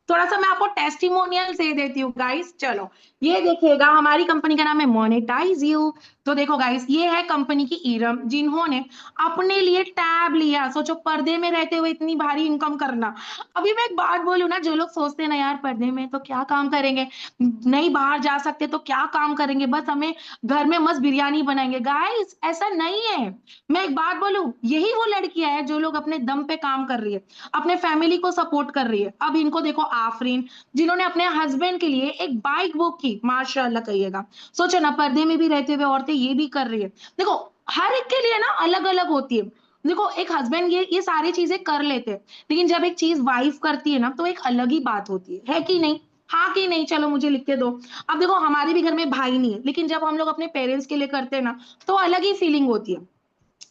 थोड़ा सा मैं आपको टेस्टिमोनियल दे देती हूँ गाइस। चलो ये देखिएगा, हमारी कंपनी का नाम है मोनेटाइज यू। तो देखो गाइस, ये है कंपनी की इरम, जिन्होंने अपने लिए टैब लिया। सोचो पर्दे में रहते हुए इतनी भारी इनकम करना। अभी मैं एक बात बोलूं ना, जो लोग सोचते हैं ना यार पर्दे में तो क्या काम करेंगे, नहीं बाहर जा सकते तो क्या काम करेंगे, बस हमें घर में मस्त बिरयानी बनाएंगे। गाइस ऐसा नहीं है। मैं एक बात बोलूं, यही वो लड़कियां है जो लोग अपने दम पे काम कर रही है, अपने फैमिली को सपोर्ट कर रही है। अब इनको देखो, आफरीन, जिन्होंने अपने हस्बैंड के लिए एक बाइक बुक की, माशाल्लाह कहिएगा। सोचो ना, पर्दे में भी रहते हुए औरतें ये भी कर रही है। देखो हर एक के लिए ना अलग अलग होती है। देखो एक हस्बैंड ये सारी चीजें कर लेते हैं, लेकिन जब एक चीज वाइफ करती है ना, तो एक अलग ही बात होती है कि नहीं? हाँ कि नहीं? चलो मुझे लिख के दो। अब देखो हमारे भी घर में भाई नहीं है, लेकिन जब हम लोग अपने पेरेंट्स के लिए करते हैं ना, तो अलग ही फीलिंग होती है।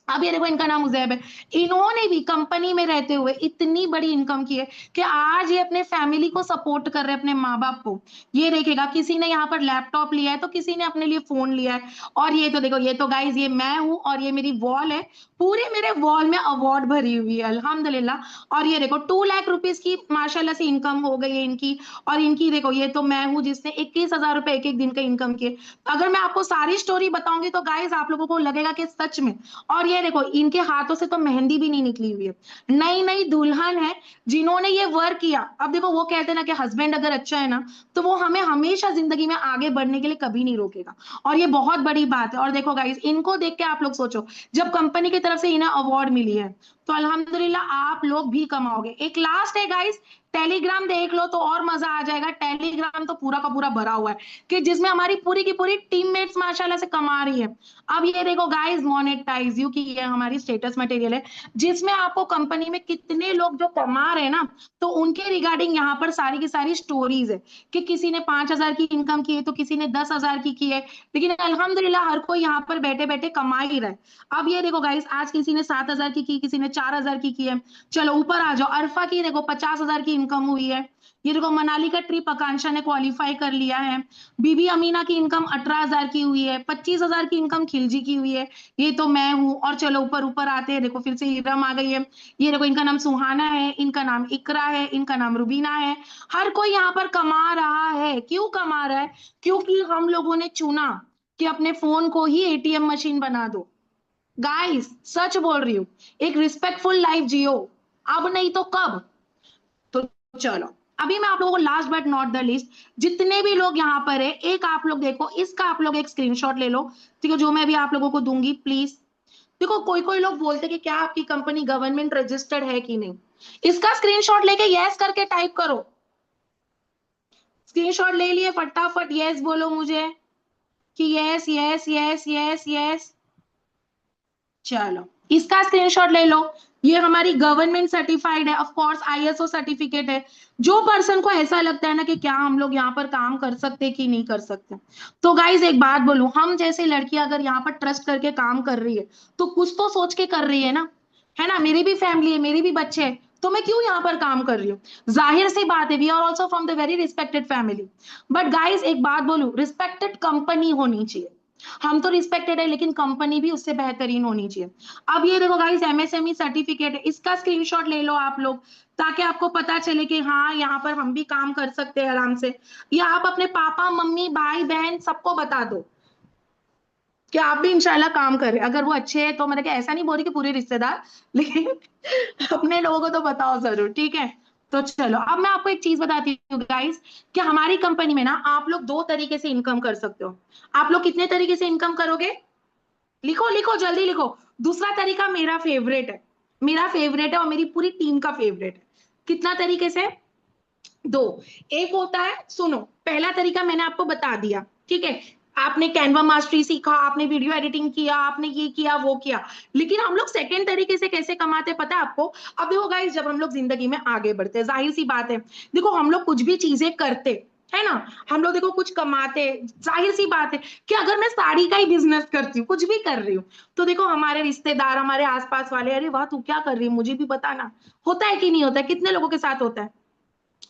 अब ये देखो, इनका नाम उजैब है। इन्होंने भी कंपनी में रहते हुए इतनी बड़ी इनकम की है कि आज ये अपने फैमिली को सपोर्ट कर रहे हैं, अपने माँ बाप को। ये देखिएगा, किसी ने यहाँ पर लैपटॉप लिया है तो किसी ने अपने लिए फोन लिया है। और ये तो देखो, ये तो गाइज ये मैं हूं और ये मेरी वॉल है। पूरे मेरे वॉल में अवार्ड भरी हुई है अल्हम्दुलिल्लाह। और ये देखो 2 लाख रुपीज की माशाल्लाह से इनकम हो गई है इनकी। और इनकी देखो, ये तो मैं हूँ जिसने 21,000 रुपए एक एक दिन का इनकम किए। अगर मैं आपको सारी स्टोरी बताऊंगी तो गाइज आप लोगों को लगेगा कि सच में। और ये देखो, इनके हाथों से तो मेहंदी भी नहीं निकली हुई है, नई नई दुल्हन है जिन्होंने ये वर्क किया। अब देखो वो कहते हैं ना कि हस्बैंड अगर अच्छा है ना, तो वो हमें हमेशा जिंदगी में आगे बढ़ने के लिए कभी नहीं रोकेगा। और ये बहुत बड़ी बात है। और देखो गाइस, इनको देख के आप लोग सोचो, जब कंपनी की तरफ से इन्हें अवार्ड मिली है, तो अल्हम्दुलिल्लाह आप लोग भी कमाओगे। एक लास्ट है गाइस, टेलीग्राम देख लो तो और मजा आ जाएगा। टेलीग्राम तो पूरा का पूरा भरा हुआ है, कि जिसमें हमारी पूरी की पूरी टीममेट्स माशाल्लाह से कमा रही है। अब ये देखो गाइस, मोनेटाइज यू की ये हमारी स्टेटस मटेरियल है, जिसमें आपको कंपनी में कितने लोग जो कमा रहे हैं ना, तो उनके रिगार्डिंग यहाँ पर सारी की सारी स्टोरीज है, कि किसी ने 5,000 की इनकम की है तो किसी ने 10,000 की है। लेकिन अल्हम्दुलिल्लाह हर कोई यहाँ पर बैठे बैठे कमा ही रहा है। अब ये देखो गाइस, आज किसी ने 7,000 की किसी ने 4,000 की है। चलो ऊपर आ जाओ, अरफा की देखो 50,000 की इनकम हुई है। ये देखो मनाली का ट्रिप आकांक्षा ने क्वालिफाई कर लिया है। बीबी अमीना की इनकम 18,000 की हुई है। 25,000 की इनकम खिलजी की हुई है। ये तो मैं हूँ। और चलो ऊपर ऊपर आते हैं, देखो फिर से इरम आ गई है। ये देखो, इनका नाम सुहाना है, इनका नाम इकरा है, इनका नाम रुबीना है। हर कोई यहाँ पर कमा रहा है। क्यों कमा रहा है? क्योंकि हम लोगों ने चुना कि अपने फोन को ही एटीएम मशीन बना दो। गाइस सच बोल रही हूँ, एक रिस्पेक्टफुल लाइफ जियो, अब नहीं तो कब। तो चलो, अभी मैं आप लोगों को last but not the list, जितने भी लोग यहाँ पर है, एक आप लोग देखो, इसका आप लोग एक स्क्रीनशॉट ले लो, ठीक है, जो मैं भी आप लोगों को दूंगी प्लीज। देखो कोई कोई लोग बोलते कि क्या आपकी कंपनी गवर्नमेंट रजिस्टर्ड है कि नहीं। इसका स्क्रीनशॉट लेके यस करके टाइप करो। स्क्रीनशॉट ले लिए, फटाफट यस बोलो मुझे, कि yes yes yes yes yes. चलो इसका स्क्रीनशॉट ले लो। ये हमारी गवर्नमेंट सर्टिफाइड है, ऑफ कोर्स आईएसओ सर्टिफिकेट है। जो पर्सन को ऐसा लगता है ना कि क्या हम लोग यहाँ पर काम कर सकते कि नहीं कर सकते, तो गाइज एक बात बोलूं, हम जैसे लड़कियां अगर यहाँ पर ट्रस्ट करके काम कर रही है, तो कुछ तो सोच के कर रही है ना? मेरी भी फैमिली है, मेरी भी बच्चे हैं, तो मैं क्यों यहाँ पर काम कर रही हूँ? जाहिर सी बात है, we are also from the very respected family. But guys एक बात बोलूं, रिस्पेक्टेड कंपनी होनी चाहिए। हम तो रिस्पेक्टेड है, लेकिन कंपनी भी उससे बेहतरीन होनी चाहिए। अब ये देखो गाइस, एमएसएमई सर्टिफिकेट है, इसका स्क्रीनशॉट ले लो आप लोग, ताकि आपको पता चले कि हाँ यहाँ पर हम भी काम कर सकते हैं आराम से। या आप अपने पापा मम्मी भाई बहन सबको बता दो कि आप भी इंशाल्लाह काम करें। अगर वो अच्छे हैं तो, मतलब कि ऐसा नहीं बोल रही कि पूरे रिश्तेदार, लेकिन अपने लोगों को तो बताओ जरूर, ठीक है? तो चलो, अब मैं आपको एक चीज बताती हूँ गाइस, कि हमारी कंपनी में ना आप लोग 2 तरीके से इनकम कर सकते हो। आप लोग कितने तरीके से इनकम करोगे? लिखो लिखो जल्दी लिखो। दूसरा तरीका मेरा फेवरेट है, मेरा फेवरेट है और मेरी पूरी टीम का फेवरेट है। कितना तरीके से? दो। एक होता है, सुनो, पहला तरीका मैंने आपको बता दिया, ठीक है, आपने कैनवा मास्टरी सीखा, आपने वीडियो एडिटिंग किया, आपने ये किया वो किया। लेकिन हम लोग सेकेंड तरीके से कैसे कमाते पता है आपको? अब देखो गाइस, जब हम लोग जिंदगी में आगे बढ़ते हैं, जाहिर सी बात है, देखो हम लोग कुछ भी चीजें करते है ना, हम लोग देखो कुछ कमाते, जाहिर सी बात है कि अगर मैं साड़ी का ही बिजनेस करती हूँ, कुछ भी कर रही हूँ, तो देखो हमारे रिश्तेदार, हमारे आसपास वाले, अरे वाह तू क्या कर रही है, मुझे भी बताना। होता है कि नहीं होता है? कितने लोगों के साथ होता है?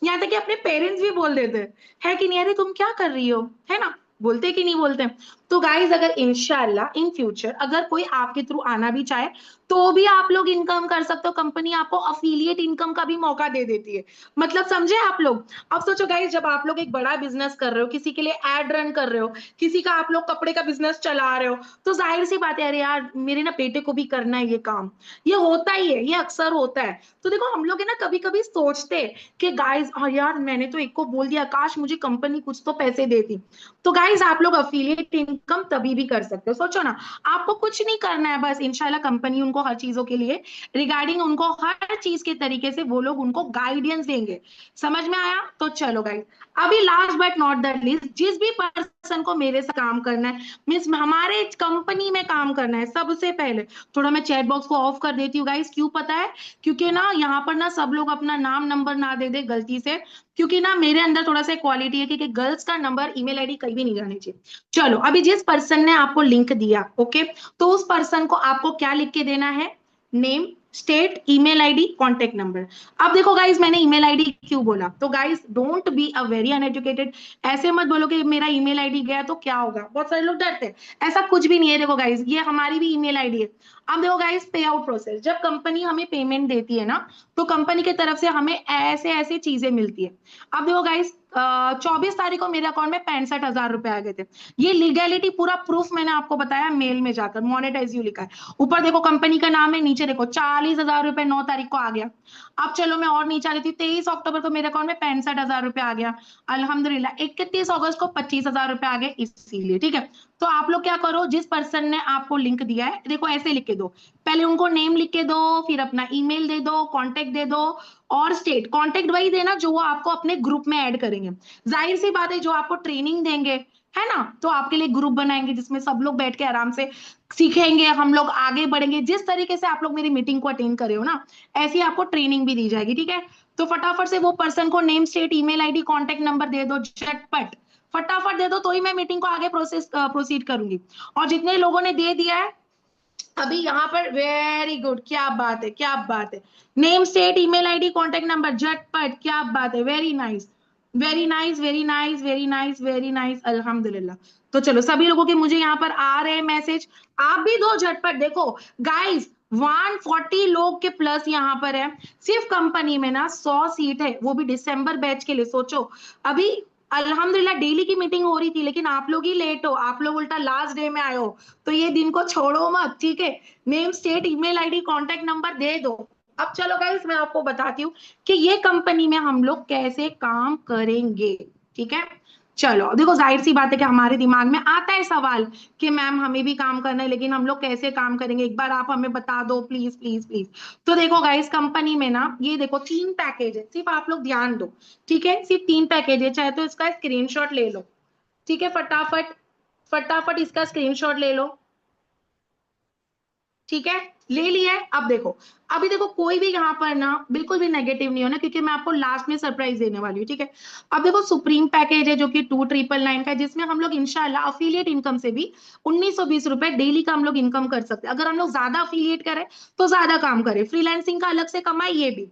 यहाँ तक कि अपने पेरेंट्स भी बोल देते हैं, है कि नहीं, अरे तुम क्या कर रही हो, है ना? बोलते कि नहीं बोलते? तो गाइज अगर इंशाल्लाह इन फ्यूचर अगर कोई आपके थ्रू आना भी चाहे तो भी आप लोग इनकम कर सकते हो, कंपनी आपको अफिलिएट इनकम का भी मौका दे देती है। मतलब समझे आप लोग। अब सोचो गाइज, जब आप लोग एक बड़ा बिजनेस कर रहे हो, किसी के लिए एड रन कर रहे हो, किसी का आप लोग कपड़े का बिजनेस चला रहे हो, तो जाहिर सी बात है, अरे यार मेरे ना बेटे को भी करना है ये काम, ये होता ही है, ये अक्सर होता है। तो देखो हम लोग है ना कभी कभी सोचते हैं कि गाइज हाँ यार मैंने तो एक को बोल दिया, काश मुझे कंपनी कुछ तो पैसे देती। तो गाइज आप लोग अफिलिएट इनकम तभी भी कर सकते हो। सोचो ना, आपको कुछ नहीं करना है, बस इंशाल्लाह कंपनी उनको हर चीजों के लिए रिगार्डिंग उनको हर चीज के तरीके से वो लोग उनको गाइडेंस देंगे। समझ में आया? तो चलो गाइज, अभी last but not the least, जिस भी पर्सन को मेरे साथ काम करना है, मीन्स हमारे कंपनी में काम करना है, सबसे पहले थोड़ा मैं चैट बॉक्स को ऑफ कर देती हूँ गाइज। क्यों पता है? क्योंकि ना यहाँ पर ना सब लोग अपना नाम नंबर ना दे दे गलती से, क्योंकि ना मेरे अंदर थोड़ा सा क्वालिटी है कि गर्ल्स का नंबर ईमेल आईडी कहीं भी नहीं जानी चाहिए। चलो, अभी जिस पर्सन ने आपको लिंक दिया, ओके, तो उस पर्सन को आपको क्या लिख के देना है? Name, state, email ID, contact number. अब देखो गाइज, मैंने ईमेल आईडी क्यों बोला, तो guys don't be a very uneducated. ऐसे मत बोलो कि मेरा ईमेल आईडी गया तो क्या होगा, बहुत सारे लोग डरते हैं। ऐसा कुछ भी नहीं है। देखो गाइज, ये हमारी भी ईमेल आईडी है। अब देखो गाइज, पे आउट प्रोसेस, जब कंपनी हमें पेमेंट देती है ना, तो कंपनी की तरफ से हमें ऐसे ऐसी चीजें मिलती है। अब देखो गाइज, 24 तारीख को मेरे अकाउंट में 65,000 रुपए आ गए थे। ये लीगैलिटी पूरा प्रूफ मैंने आपको बताया मेल में जाकर, मोनेटाइज यू लिखा है। ऊपर देखो कंपनी का नाम है, नीचे देखो 40,000 रुपए 9 तारीख को आ गया। अब चलो मैं और नीचे आ जाती हूँ, 23 अक्टूबर को मेरे अकाउंट में 65,000 रुपए आ गया। अल्हम्दुलिल्लाह 31 अगस्त को 25,000 रुपए आ गए, इसीलिए ठीक है। तो आप लोग क्या करो, जिस पर्सन ने आपको लिंक दिया है, देखो ऐसे लिख के दो। पहले उनको नेम लिख के दो, फिर अपना ईमेल दे दो, कॉन्टेक्ट दे दो, और स्टेट। कॉन्टेक्ट वही देना जो वो आपको अपने ग्रुप में ऐड करेंगे। जाहिर सी बात है, जो आपको ट्रेनिंग देंगे, है ना, तो आपके लिए ग्रुप बनाएंगे जिसमें सब लोग बैठ के आराम से सीखेंगे, हम लोग आगे बढ़ेंगे। जिस तरीके से आप लोग मेरी मीटिंग को अटेंड करे हो ना, ऐसी आपको ट्रेनिंग भी दी जाएगी, ठीक है। तो फटाफट से वो पर्सन को name, state, email ID, contact number दे दो, झटपट फटाफट दे दो, तो ही मैं मीटिंग को आगे प्रोसीड करूंगी। और जितने लोगों ने दे दिया है अभी यहाँ पर, वेरी गुड, क्या बात है, क्या बात है। Name, state, email ID, contact number, झटपट, क्या बात है, very nice, very nice, very nice, very nice, very nice, अल्हम्दुलिल्लाह। तो चलो, सभी लोगों के मुझे यहाँ पर आ रहे हैं मैसेज, आप भी दो झटपट। देखो गाइस, 140 लोग के प्लस यहाँ पर है। सिर्फ कंपनी में ना 100 सीट है, वो भी दिसंबर बैच के लिए। सोचो, अभी अल्हम्दुलिल्लाह डेली की मीटिंग हो रही थी, लेकिन आप लोग ही लेट हो, आप लोग उल्टा लास्ट डे में आए हो। तो ये दिन को छोड़ो मत, ठीक है। Name, state, email ID, contact number दे दो। अब चलो गाइस, मैं आपको बताती हूँ कि ये कंपनी में हम लोग कैसे काम करेंगे, ठीक है। चलो देखो, जाहिर सी बात है कि हमारे दिमाग में आता है सवाल कि मैम हमें भी काम करना है, लेकिन हम लोग कैसे काम करेंगे, एक बार आप हमें बता दो प्लीज प्लीज प्लीज। तो देखो गाइस, कंपनी में ना ये देखो 3 पैकेज है, सिर्फ आप लोग ध्यान दो, ठीक है। सिर्फ 3 पैकेज है, चाहे तो इसका स्क्रीनशॉट ले लो, ठीक है। फटाफट फटाफट इसका स्क्रीनशॉट ले लो, ठीक है। ले लिया है। अब देखो, अभी देखो कोई भी यहाँ पर ना बिल्कुल भी नेगेटिव नहीं होना, क्योंकि मैं आपको लास्ट में सरप्राइज देने वाली हूँ, ठीक है। अब देखो, सुप्रीम पैकेज है जो कि 2,999 का है, जिसमें हम लोग इंशाल्लाह अफिलिएट इनकम से भी 1,920 रुपए डेली का हम लोग इनकम कर सकते हैं। अगर हम लोग ज्यादा अफिलिएट करें तो ज्यादा काम करें, फ्रीलांसिंग का अलग से कमाए, ये भी।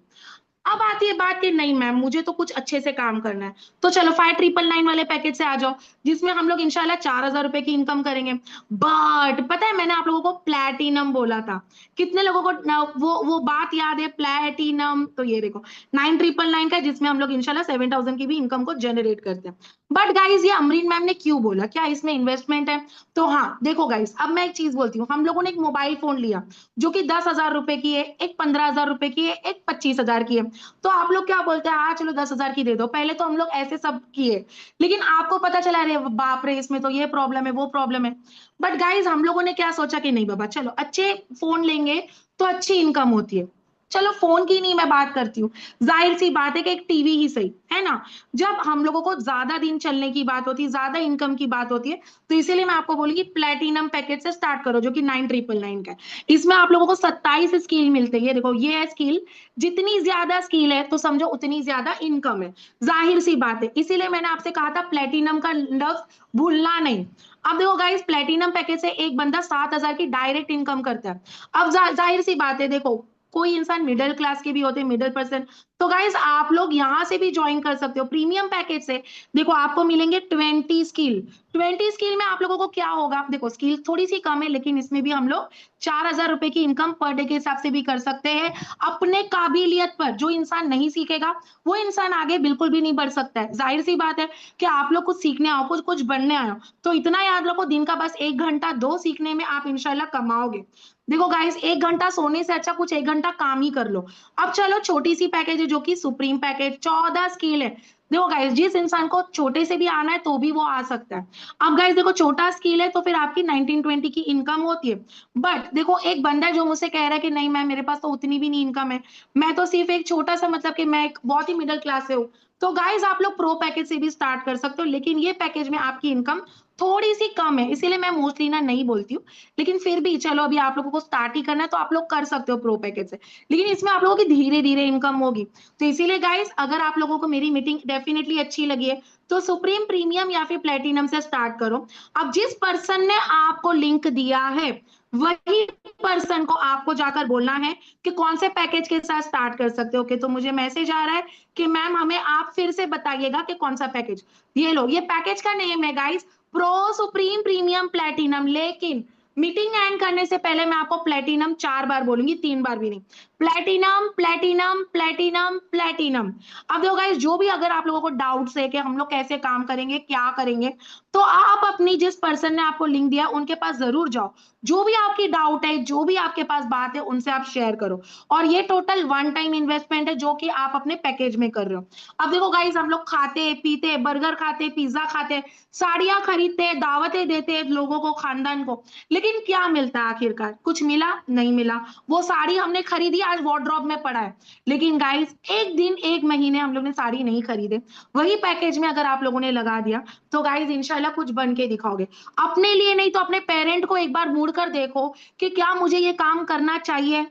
अब आती है बात कि नहीं मैम, मुझे तो कुछ अच्छे से काम करना है, तो चलो 5,999 वाले पैकेज से आ जाओ, जिसमें हम लोग इंशाल्लाह 4,000 रुपए की इनकम करेंगे। बट पता है, मैंने आप लोगों को प्लैटिनम बोला था। कितने लोगों को वो बात याद है, प्लैटिनम? तो ये देखो 9,999 का, जिसमें हम लोग इंशाल्लाह 7,000 की भी इनकम को जनरेट करते हैं। बट गाइज, ये अमरीन मैम ने क्यों बोला, क्या इसमें इन्वेस्टमेंट है? तो हाँ देखो गाइज, अब मैं एक चीज बोलती हूँ, हम लोगों ने एक मोबाइल फोन लिया जो कि 10,000 रुपए की है, एक 15,000 रुपए की है, एक 25,000 की है। तो आप लोग क्या बोलते हैं, हाँ चलो 10,000 की दे दो। पहले तो हम लोग ऐसे सब किए, लेकिन आपको पता चला, अरे बाप रे, इसमें तो ये प्रॉब्लम है, वो प्रॉब्लम है। बट गाइज, हम लोगों ने क्या सोचा कि नहीं बाबा, चलो अच्छे फोन लेंगे तो अच्छी इनकम होती है। चलो फोन की नहीं मैं बात करती हूँ, जाहिर सी बात है कि एक टीवी ही सही है ना। जब हम लोगों को ज्यादा दिन चलने की बात होती है, ज्यादा इनकम की बात होती है, तो इसीलिए मैं आपको बोली कि प्लेटिनम पैकेज से स्टार्ट करो, जो कि 9,999 का है। इसमें आप लोगों को 27 स्किल मिलते हैं। ये देखो, ये है स्किल, जितनी ज्यादा स्किल है तो समझो उतनी ज्यादा इनकम है, जाहिर सी बात है। इसीलिए मैंने आपसे कहा था प्लेटिनम का लफ्ज भूलना नहीं। अब देखो गाइस, प्लेटिनम पैकेज से एक बंदा 7,000 की डायरेक्ट इनकम करता है। अब जाहिर सी बात है, देखो कोई इंसान मिडिल क्लास के भी होते हैं, मिडिल पर्सन, तो गाइस आप लोग यहां से भी ज्वाइन कर सकते हो प्रीमियम पैकेज से। देखो आपको मिलेंगे 20 स्किल, 20 स्किल में आप लोगों को क्या होगा, देखो स्किल थोड़ी सी कम है, लेकिन इसमें भी हम लोग 4,000 रुपए की इनकम पर डे के हिसाब से भी कर सकते हैं। अपने काबिलियत पर जो इंसान नहीं सीखेगा वो इंसान आगे बिल्कुल भी नहीं बढ़ सकता है। जाहिर सी बात है कि आप लोग कुछ सीखने आओ, कुछ बनने आए हो, तो इतना याद रखो, दिन का बस 1 घंटा 2 सीखने में आप इंशाल्लाह कमाओगे। देखो गाइस, 1 घंटा सोने से अच्छा कुछ 1 घंटा काम ही कर लो। अब चलो छोटी सी पैकेज है जो कि सुप्रीम पैकेज, 14 स्किल है। देखो गाइस, जिस इंसान को छोटे से भी आना है तो भी वो आ सकता है। अब गाइस देखो, छोटा स्किल है तो फिर आपकी 19-20 की इनकम होती है। बट देखो, एक बंदा जो मुझसे कह रहा है कि नहीं मैम मेरे पास तो उतनी भी नहीं इनकम है, मैं तो सिर्फ एक छोटा सा, मतलब कि मैं एक बहुत ही मिडिल क्लास से हूँ, तो गाइस आप लोग प्रो पैकेज से भी स्टार्ट कर सकते हो, लेकिन ये पैकेज में आपकी इनकम थोड़ी सी कम है, इसीलिए मैं मोस्टली ना नहीं बोलती हूँ। लेकिन फिर भी चलो, अभी आप लोगों को स्टार्ट ही करना है तो आप लोग कर सकते हो प्रो पैकेज से, लेकिन इसमें आप लोगों की धीरे धीरे इनकम होगी। तो इसीलिए गाइस, अगर आप लोगों को मेरी मीटिंग डेफिनेटली अच्छी लगी है तो सुप्रीम, प्रीमियम या फिर प्लेटिनम से स्टार्ट करो। अब जिस पर्सन ने आपको लिंक दिया है वही पर्सन को आपको जाकर बोलना है कि कौन से पैकेज के साथ स्टार्ट कर सकते हो। ओके, तो मुझे मैसेज आ रहा है कि मैम हमें आप फिर से बताइएगा कि कौन सा पैकेज। ये लो, ये पैकेज का नेम है guys, pro, supreme, premium, platinum. लेकिन मीटिंग एंड करने से पहले मैं आपको प्लेटिनम 4 बार बोलूंगी, 3 बार भी नहीं। Platinum, platinum, platinum, platinum. अब देखो गाइस, जो भी अगर आप लोगों को डाउट्स है कि हम लोग कैसे काम करेंगे, क्या करेंगे, तो आप अपनी, जिस पर्सन ने आपको लिंक दिया उनके पास जरूर जाओ। जो भी आपकी डाउट है, जो भी आपके पास बात है, उनसे आप शेयर करो। और ये टोटल वन टाइम इन्वेस्टमेंट है जो कि आप अपने पैकेज में कर रहे हो। अब देखो गाइस, हम लोग खाते पीते, बर्गर खाते, पिज्जा खाते, साड़ियां खरीदते, दावतें देते लोगों को, खानदान को, लेकिन क्या मिलता है आखिरकार? कुछ मिला? नहीं मिला। वो साड़ी हमने खरीदी, आज वार्डरोब में पड़ा है, लेकिन गाइस एक दिन, एक महीने हम लोग ने साड़ी नहीं खरीदे, वही पैकेज में अगर आप लोगों ने लगा दिया तो गाइस इंशाल्लाह कुछ बन के दिखाओगे। अपने लिए नहीं तो अपने पेरेंट को एक बार मुड़ कर देखो कि क्या मुझे ये काम करना चाहिए।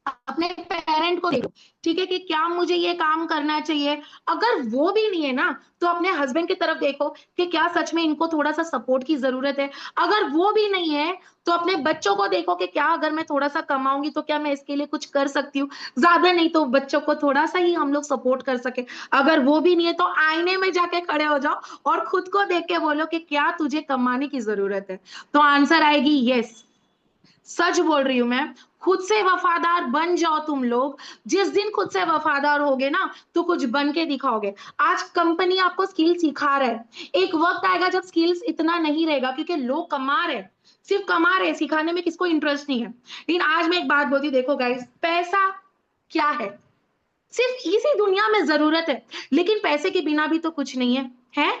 अपने पेरेंट को देखो, ठीक है, कि क्या मुझे ये काम करना चाहिए। अगर वो भी नहीं है ना, तो अपने हस्बैंड की तरफ देखो कि क्या सच में इनको थोड़ा सा सपोर्ट की जरूरत है। अगर वो भी नहीं है तो अपने बच्चों को देखो कि क्या अगर मैं थोड़ा सा कमाऊंगी तो क्या मैं इसके लिए कुछ कर सकती हूँ। ज्यादा नहीं तो बच्चों को थोड़ा सा ही हम लोग सपोर्ट कर सके। अगर वो भी नहीं है तो आईने में जाके खड़े हो जाओ और खुद को देख के बोलो कि क्या तुझे कमाने की जरूरत है, तो आंसर आएगी यस। सच बोल रही हूं मैं। खुद से वफादार बन जाओ तुम लोग। जिस दिन खुद से वफादार होगे ना, तो कुछ बन के दिखाओगे। आज कंपनी आपको स्किल सिखा रहा है, एक वक्त आएगा जब स्किल्स इतना नहीं रहेगा, क्योंकि लोग कमा रहे, सिर्फ कमा रहे, सिखाने में किसको इंटरेस्ट नहीं है। लेकिन आज मैं एक बात बोलती हूँ, देखो गाइस, पैसा क्या है? सिर्फ इसी दुनिया में जरूरत है, लेकिन पैसे के बिना भी तो कुछ नहीं है। है?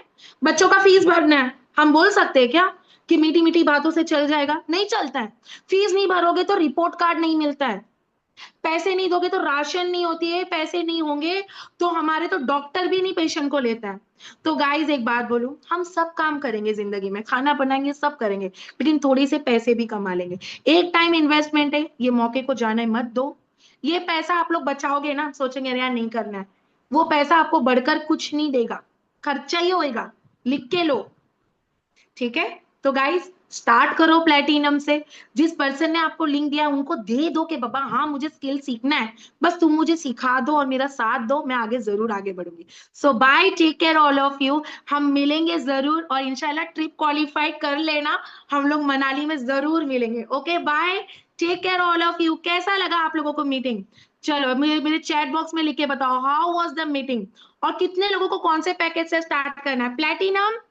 बच्चों का फीस भरना है, हम बोल सकते हैं क्या कि मीठी मीठी बातों से चल जाएगा? नहीं चलता है। फीस नहीं भरोगे तो रिपोर्ट कार्ड नहीं मिलता है, पैसे नहीं दोगे तो राशन नहीं होती है, पैसे नहीं होंगे तो हमारे तो डॉक्टर भी नहीं पेशेंट को लेता है। तो गाइस एक बात बोलूं, हम सब काम करेंगे जिंदगी में, खाना बनाएंगे, सब करेंगे, लेकिन थोड़ी से पैसे भी कमा लेंगे। एक टाइम इन्वेस्टमेंट है, ये मौके को जाने मत दो। ये पैसा आप लोग बचाओगे ना, सोचेंगे अरे यार नहीं करना है, वो पैसा आपको बढ़कर कुछ नहीं देगा, खर्चा ही होएगा। लिख के लो, ठीक है? तो गाइस स्टार्ट करो प्लेटिनम से। जिस पर्सन ने आपको लिंक दिया उनको दे दो कि बाबा हाँ मुझे स्किल सीखना है, बस तुम मुझे सिखा दो और मेरा साथ दो, मैं आगे जरूर आगे बढ़ूंगी। So bye, take care all of you. हम मिलेंगे जरूर और इंशाल्लाह ट्रिप क्वालिफाई कर लेना, हम लोग मनाली में जरूर मिलेंगे। Okay bye, take care all of you. कैसा लगा आप लोगों को मीटिंग? चलो मेरे चैट बॉक्स में लिख के बताओ हाउ वाज द मीटिंग, और कितने लोगों को कौन से पैकेज से स्टार्ट करना है। प्लेटिनम,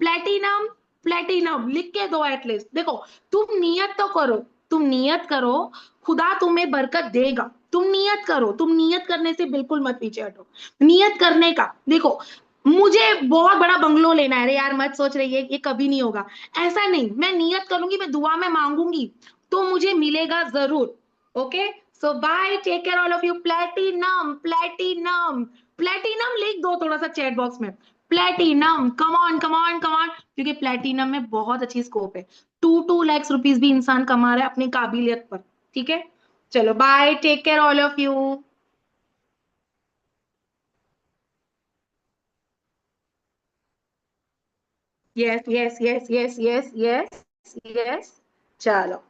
प्लेटिनम, प्लेटिनम लिख के दो एटलीस्ट। देखो, तुम नियत तो करो, तुम नियत करो, खुदा तुम्हें बरकत देगा। तुम नियत करो, तुम नियत करने से बिल्कुल मत पीछे हटो। नियत करने का देखो, मुझे बहुत बड़ा बंगलो लेना है, अरे यार मत सोच रही है ये कभी नहीं होगा, ऐसा नहीं। मैं नियत करूंगी, मैं दुआ में मांगूंगी तो मुझे मिलेगा जरूर। Okay, so bye, take care all of you. Platinum, platinum, platinum लिख दो थोड़ा सा चैट बॉक्स में। Platinum, come on come on come on, क्योंकि प्लेटिनम में बहुत अच्छी स्कोप है। 2 लाख रुपीज भी इंसान कमा रहा है अपनी काबिलियत पर। ठीक है, चलो bye, take care all of you. Yes yes yes yes yes yes yes, चलो।